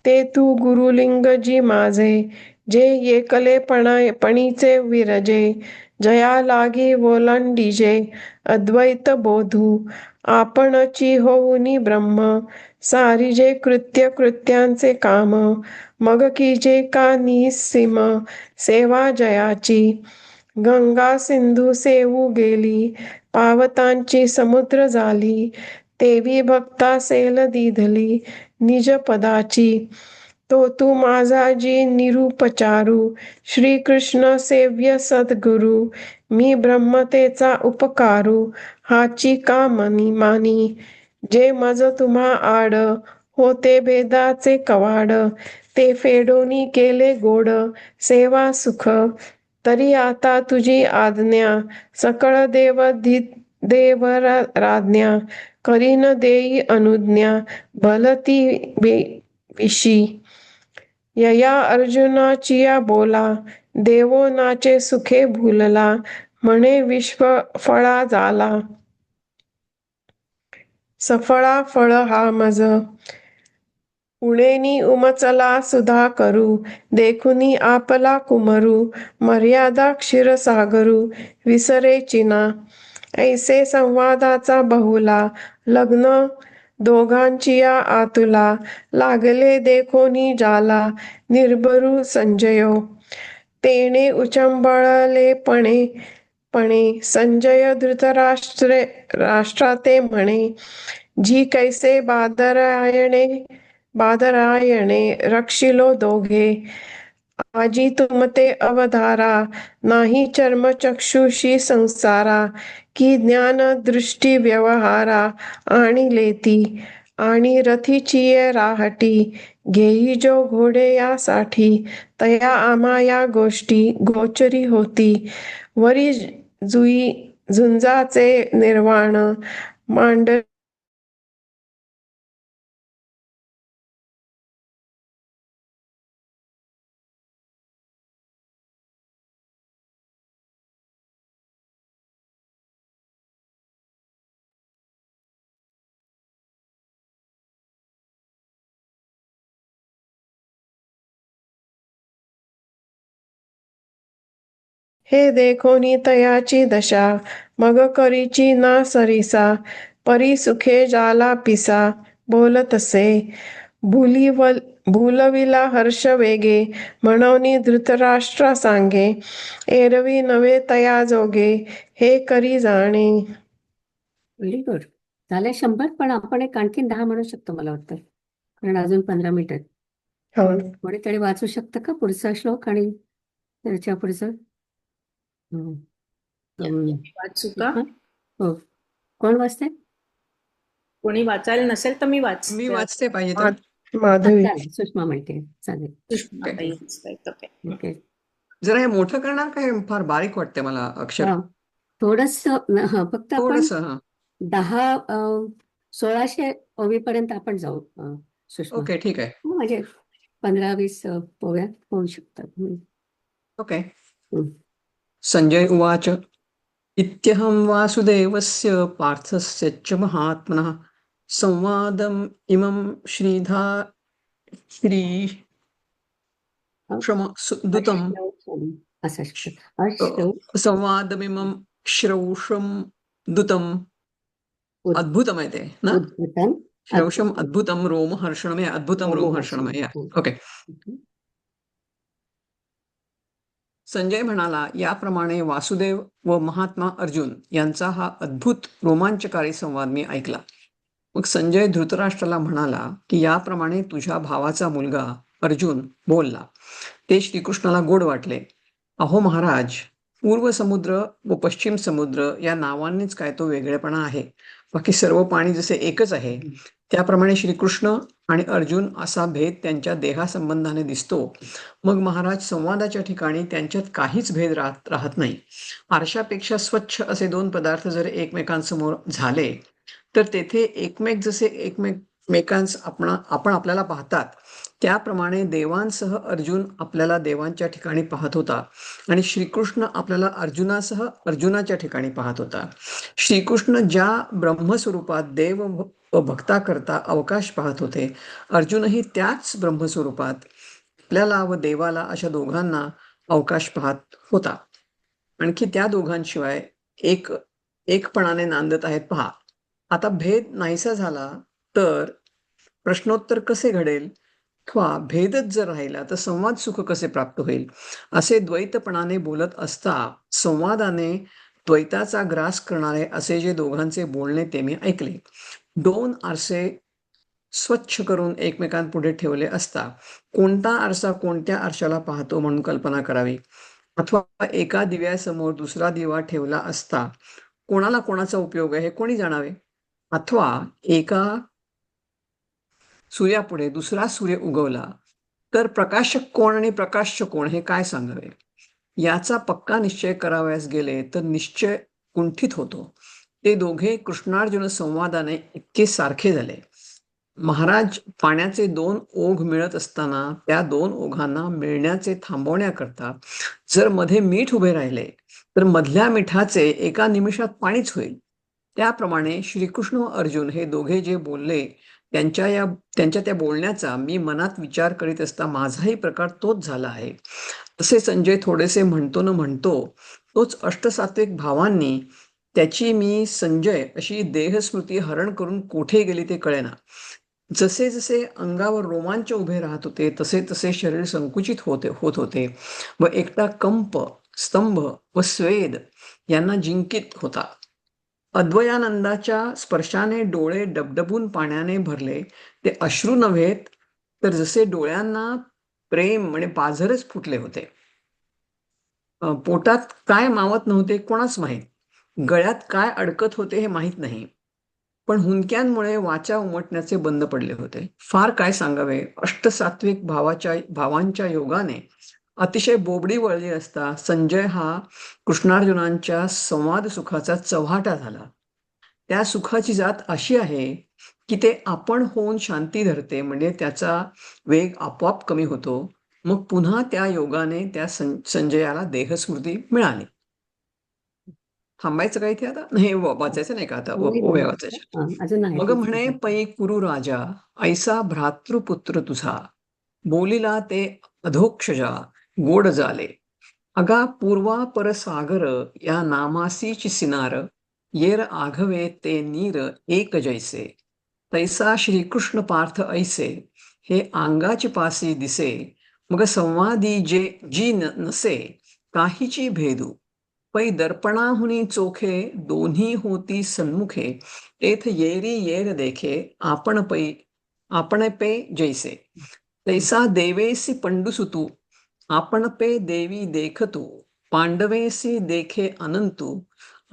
ते तू गुरुलिंग जी माझे, जे एकलेपणीचे विरजे. जया लागी ओलांडिजे अद्वैत बोधू, आपणची होऊनी ब्रह्म. सारिजे कृत्य कृत्यांचे काम, मग कीजे का निःसीम सेवा जयाची. गंगा सिंधू सेवू गेली पावतांची समुद्र झाली, तेवी भक्ता सेल दिधली निज पदाची. तो तू माझा जी निरुपचारू, श्रीकृष्ण सेव्य सद्गुरु, मी ब्रह्मतेचा उपकारू, हाची का मनी मानी, जे मज तुम्हा आड, होते भेदाचे कवाड, ते फेडोनी केले गोड, सेवा सुख, तरी आता तुझी आज्ञा, सकळ देव राज्ञा, करीन देई अनुज्ञा, भलती विशी. यया अर्जुनाचिया बोला, देवो नाचे सुखे भूलला, म्हणे विश्व फळा झाला, सफळा फळ हा मज. उणेनी उमचला सुधा करू, देखुनी आपला कुमरू, मर्यादा क्षीरसागरू, विसरे चिना. ऐसे संवादाचा बहुला, लग्न दोघांचिया आतुला, लागले देखोनी जाला, निर्भरू संजयो. तेणे उचंबळलेपणे पणे संजय राष्ट्राते म्हणे, जी कैसे बादरायणे रक्षिलो दोघे, आजी तुमते अवधारा, नाही चर्मचक्षुषी संसारा, की ज्ञान दृष्टी व्यवहारा, आणि लेती आणि रथीचिये राहटी, घेई जो घोडे यासाठी, तया आम्हा या गोष्टी गोचरी होती, वरी जुई झुंजाचे निर्वाण, मांड हे देखोनी तयाची दशा, मग करीची ना सरिसा, परी सुखे जाला पिसा, बोलतसे भूलविला हर्ष वेगे, म्हणून धृतराष्ट्रा सांगे, एरवी नवे तया जोगे, हे करी जाणे. Very good. झाले 100, पण आपण एक आणखीन 10 म्हणू शकतो मला वाटतं, कारण अजून 15 मिनिट आहेत. हो. कोणीतरी वाचू शकतं का पुढचा श्लोक आणि त्याच्या पुढचं? हम्म. वाचू का? हा? हो, कोण वाचते? कोणी वाचायला नसेल तर मी मी वाचते. वाचते पाहिजे तर. माधवी. चालेल, सुषमा म्हणते. चालेल. सुषमाताई वाचतायत, ओके. ओके. जरा हे मोठं करणार काय? फार बारीक वाटते मला अक्षर. थोडस फक्त आपण थोडस. हा 10 1600 ओवीपर्यंत आपण जाऊ, सुषमा. ओके, ठीक आहे. म्हणजे 15-20 ओव्या होऊ शकतात. ओके. हम्म. संजय उवाच, इत्यहं वासुदेवस्य पार्थस्य च महात्मनः संवादम् इमं दूतम् असं शकतं. अष्टौ संवादमिमं श्रौषं दूतम्. अद्भुतम आहे ते ना? उद्भूतं श्रौषम अद्भुतम रोमहर्षणम, अद्भुतम रोमहर्षणम. ओके. संजय म्हणाला, याप्रमाणे वासुदेव व महात्मा अर्जुन यांचा हा अद्भुत रोमांचकारी संवाद मी ऐकला. मग संजय धृतराष्ट्राला म्हणाला की याप्रमाणे तुझ्या भावाचा मुलगा अर्जुन बोलला, ते श्रीकृष्णाला गोड वाटले. अहो महाराज, पूर्व समुद्र व पश्चिम समुद्र या नावांनीच काय तो वेगळेपणा आहे, बाकी सर्व पाणी जसे एकच आहे, त्याप्रमाणे श्रीकृष्ण आणि अर्जुन असा भेद त्यांच्या देहासंबंधाने दिसतो. मग महाराज, संवादाच्या ठिकाणी त्यांच्यात काहीच भेद राहत नाही. आरशापेक्षा स्वच्छ असे दोन पदार्थ जर एकमेकांसमोर झाले तर तेथे एकमेक जसे एकमेकांस आपण आपल्याला पाहतात, त्याप्रमाणे देवांसह अर्जुन आपल्याला देवांच्या ठिकाणी पाहत होता आणि श्रीकृष्ण आपल्याला अर्जुनासह अर्जुनाच्या ठिकाणी पाहत होता. श्रीकृष्ण ज्या ब्रह्मस्वरूपात देव व भक्ताकरता अवकाश पाहत होते, अर्जुनही त्याच ब्रह्मस्वरूपात आपल्याला व देवाला अशा दोघांना अवकाश पाहत होता. आणखी त्या दोघांशिवाय एकपणाने नांदत आहेत पहा. आता भेद नाहीसा झाला तर प्रश्नोत्तर कसे घडेल, अथवा भेदच जर राहिला तर संवाद सुख कसे प्राप्त होईल. असे द्वैतपणाने बोलत असता संवादाने द्वैताचा ग्रास करणारे असे जे दोघांचे बोलणे ते मी ऐकले. दोन आरसे स्वच्छ करून एकमेकांपुढे ठेवले असता कोणता आरसा कोणत्या आरशाला पाहतो म्हणून कल्पना करावी. अथवा एका दिव्यासमोर दुसरा दिवा ठेवला असता कोणाला कोणाचा उपयोग आहे हे कोणी जाणावे. अथवा एका सूर्यापुढे दुसरा सूर्य उगवला तर प्रकाशक कोण आणि प्रकाश्य कोण हे काय सांगावे. याचा पक्का निश्चय करावयास गेले तर निश्चय कुंठित होतो. ते दोघे कृष्णार्जुन संवादाने इतके सारखे झाले. महाराज पाण्याचे 2 ओघ मिळत असताना त्या 2 ओघांना मिळण्याचे थांबवण्याकरता जर मध्ये मीठ उभे राहिले तर मधल्या मिठाचे एका निमिषात पाणीच होईल. त्याप्रमाणे श्रीकृष्ण व अर्जुन हे दोघे जे बोलले त्यांच्या त्या बोलण्याचा मी मनात विचार करीत असता माझाही प्रकार तोच झाला आहे. तसे संजय थोडेसे म्हणतो न म्हणतो तोच अष्टसात्विक भावांनी त्याची मी संजय अशी देहस्मृती हरण करून कोठे गेली ते कळेना. जसे जसे अंगावर रोमांच उभे राहत होते तसे तसे शरीर संकुचित होत होते व एकटा कंप, स्तंभ व स्वेद यांना जिंकित होता. अद्वयानंदाच्या स्पर्शाने डोळे डबडबून पाण्याने भरले. ते अश्रू नव्हेत तर जसे डोळ्यांना प्रेम आणि पाझरच फुटले होते. पोटात काय मावत नव्हते कोणाच माहीत. गळ्यात काय अडकत होते हे माहीत नाही. पण हुंदक्यांमुळे वाचा उमटण्याचे बंद पडले होते. फार काय सांगावे. अष्टसात्विक भावांच्या योगाने अतिशय बोबडी वळली असता संजय हा कृष्णार्जुनांच्या संवाद सुखाचा चव्हाटा झाला. त्या सुखाची जात अशी आहे की ते आपण होऊन शांती धरते, म्हणजे त्याचा वेग आपोआप कमी होतो. मग पुन्हा त्या योगाने त्या संजयाला देहस्मृती मिळाली. थांबायचं का इथे आता? नाही, वाचायचं नाही का आता? नाही, ओव्या नाही. वाचायच्या. अजून आहे मग तेच म्हणे आहे. पै कुरु राजा ऐसा भ्रातृपुत्र तुझा बोलिला ते अधोक्षजा गोड झाले. अगा पूर्वा परसागर या नामासीची सिनार येर आघवे ते नीर एक जैसे. तैसा श्रीकृष्ण पार्थ ऐसे हे अंगाची पासी दिसे. मग संवादी जी नसे काहीची भेदू. पै दर्पणाहुनी चोखे दोन्ही होती सन्मुखे. तेथ येरी येर देखे आपण पे जैसे. तैसा देवेसी पंडुसुतू आपण पे देवी देखतू. पांडवेसी देखे अनंतू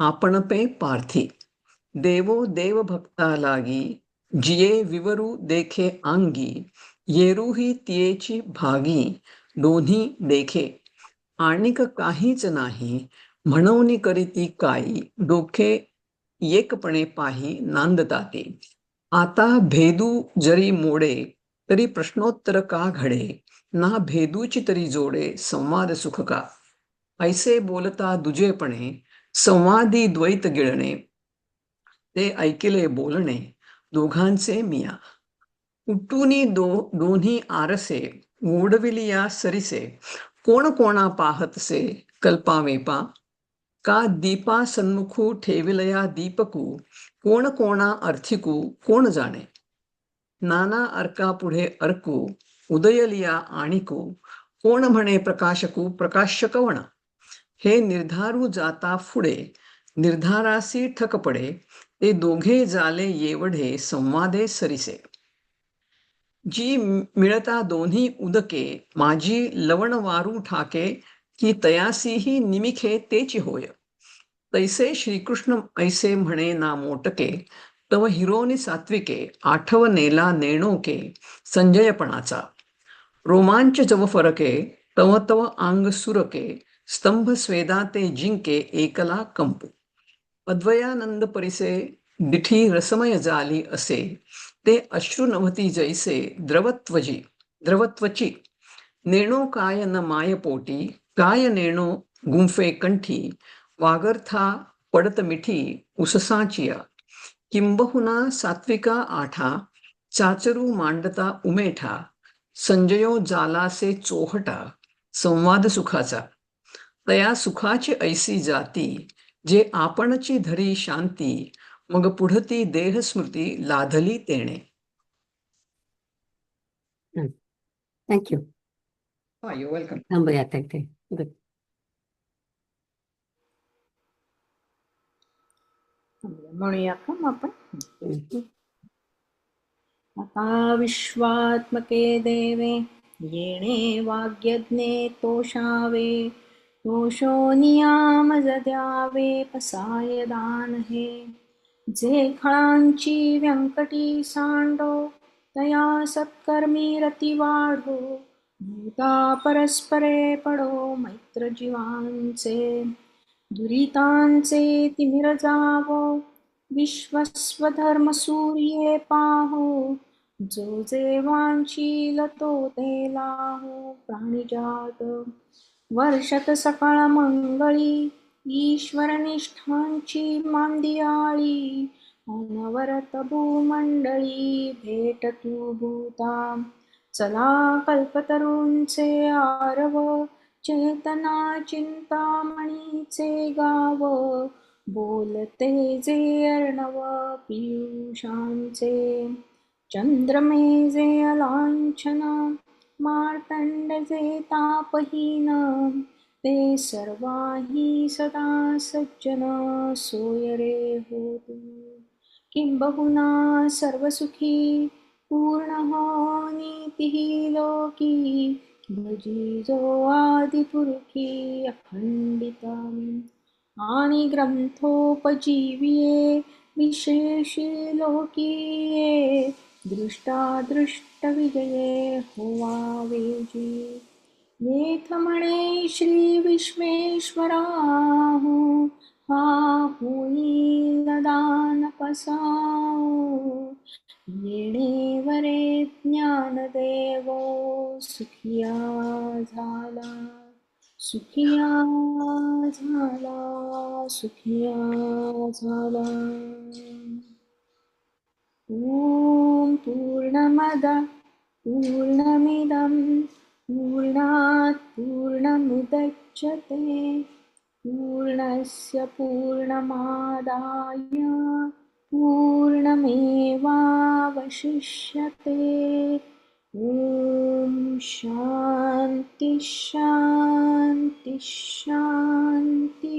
आपण पे पार्थी. देवो देव भक्ता लागी जिये विवरू देखे अंगी. येरूही तियेची भागी दोन्ही देखे. आणिक काहीच नाही म्हणून करीती काही. डोके एकपणे पाही नांदताते. आता भेदू जरी मोडे तरी प्रश्नोत्तर का घडे. ना भेदूची तरी जोडे संवाद सुख का. ऐसे बोलता दुजेपणे संवादी द्वैत गिळणे. ते ऐकिले बोलणे दोघांचे मिया. उठूनी दोन्ही आरसे ओढविलिया सरिसे. कोण कोणा पाहतसे कल्पावेपा. का दीपा सन्मुखू ठेविलया दीपकू. कोण कोणा अर्थिकू कोण जाणे. नाना अर्का पुढे अर्कू उदयलिया आणिकू. कोण म्हणे प्रकाशकू प्रकाश्य कवण. हे निर्धारू जाता पुढे निर्धारासी ठक पडे. ते दोघे जाले येवढे संवादे सरिसे. जी मिळता दोन्ही उदके माझी लवण वारू ठाके. की तयासीही निमिखे तेची होय. तैसे श्रीकृष्ण ऐसे म्हणे ना मोटके. तव हिरोनी सात्विके आठव नेला नेणोके संजयपणाचा. रोमांच जव फरके तव तव अंग सुरके. स्तंभ स्वेदा ते जिंके एकला कंपू. अद्वयानंद परिसे दिठी रसमय झाली असे. ते अश्रू नभती जैसे द्रवत्वची. नेणो काय न माय पोटी. काय नेणो गुंफे कंठी. वागर्था पडत मिठी उससाचिया. किंबहुना सात्विका आठा चाचरू मांडता उमेठा. संजयो जालासे चोहटा संवाद सुखाचा. तया सुखाची ऐसी जाती जे आपणची धरी शांती. मग पुढती देहस्मृती लाधली तेणे. थँक्यू. You welcome. थांबूया आता इथे. Good. म्हणूया का मग आपण? हम्म. आता विश्वात्मके देवे येणे वाग्यज्ञे तोषावे तोषो नियामज द्यावे पसाय दान हे जे खळांची व्यंकटी सांडो तया सत्कर्मी रती वाढो भूता परस्परे पडो मैत्र जीवांचे दुरितांचे तिमिर जावो विश्वस्वधर्म सूर्ये पाहो जो जे वांछील तो ते लाहो प्राणिजात वर्षत सकाळ मंगळी ईश्वर निष्ठांची मांदियाळी अनवरत भूमंडळी भेट तू भूता चला कल्पतरूंचे आरव चेतना चिंतामणीचे गाव बोलते जे अर्णव पियुषांचे चंद्रमे जे अलांछन मार्तंड जे तापहीन ते सर्वाही सदा सज्जन सोय रे होतु किंबहुना सर्वसुखी पूर्ण हो नीतिः लोकी भजी जो आदिपुरुषी अखंडिता आणि ग्रंथोपजीविये विशेषी लोकीये दृष्टादृष्टविजये होवावेजी येथ म्हणे श्री विश्वेश्वराहू हा होईल दान कसाओ येणे वरे ज्ञानदेवो सुखिया झाला सुखिया झाला सुखिया झाला ओम पूर्णमद पूर्णमिदं पूर्णात् पूर्णमुदच्यते पूर्णस्य पूर्णमादाय पूर्णमेवावशिष्यते ओम शांति शांति शांति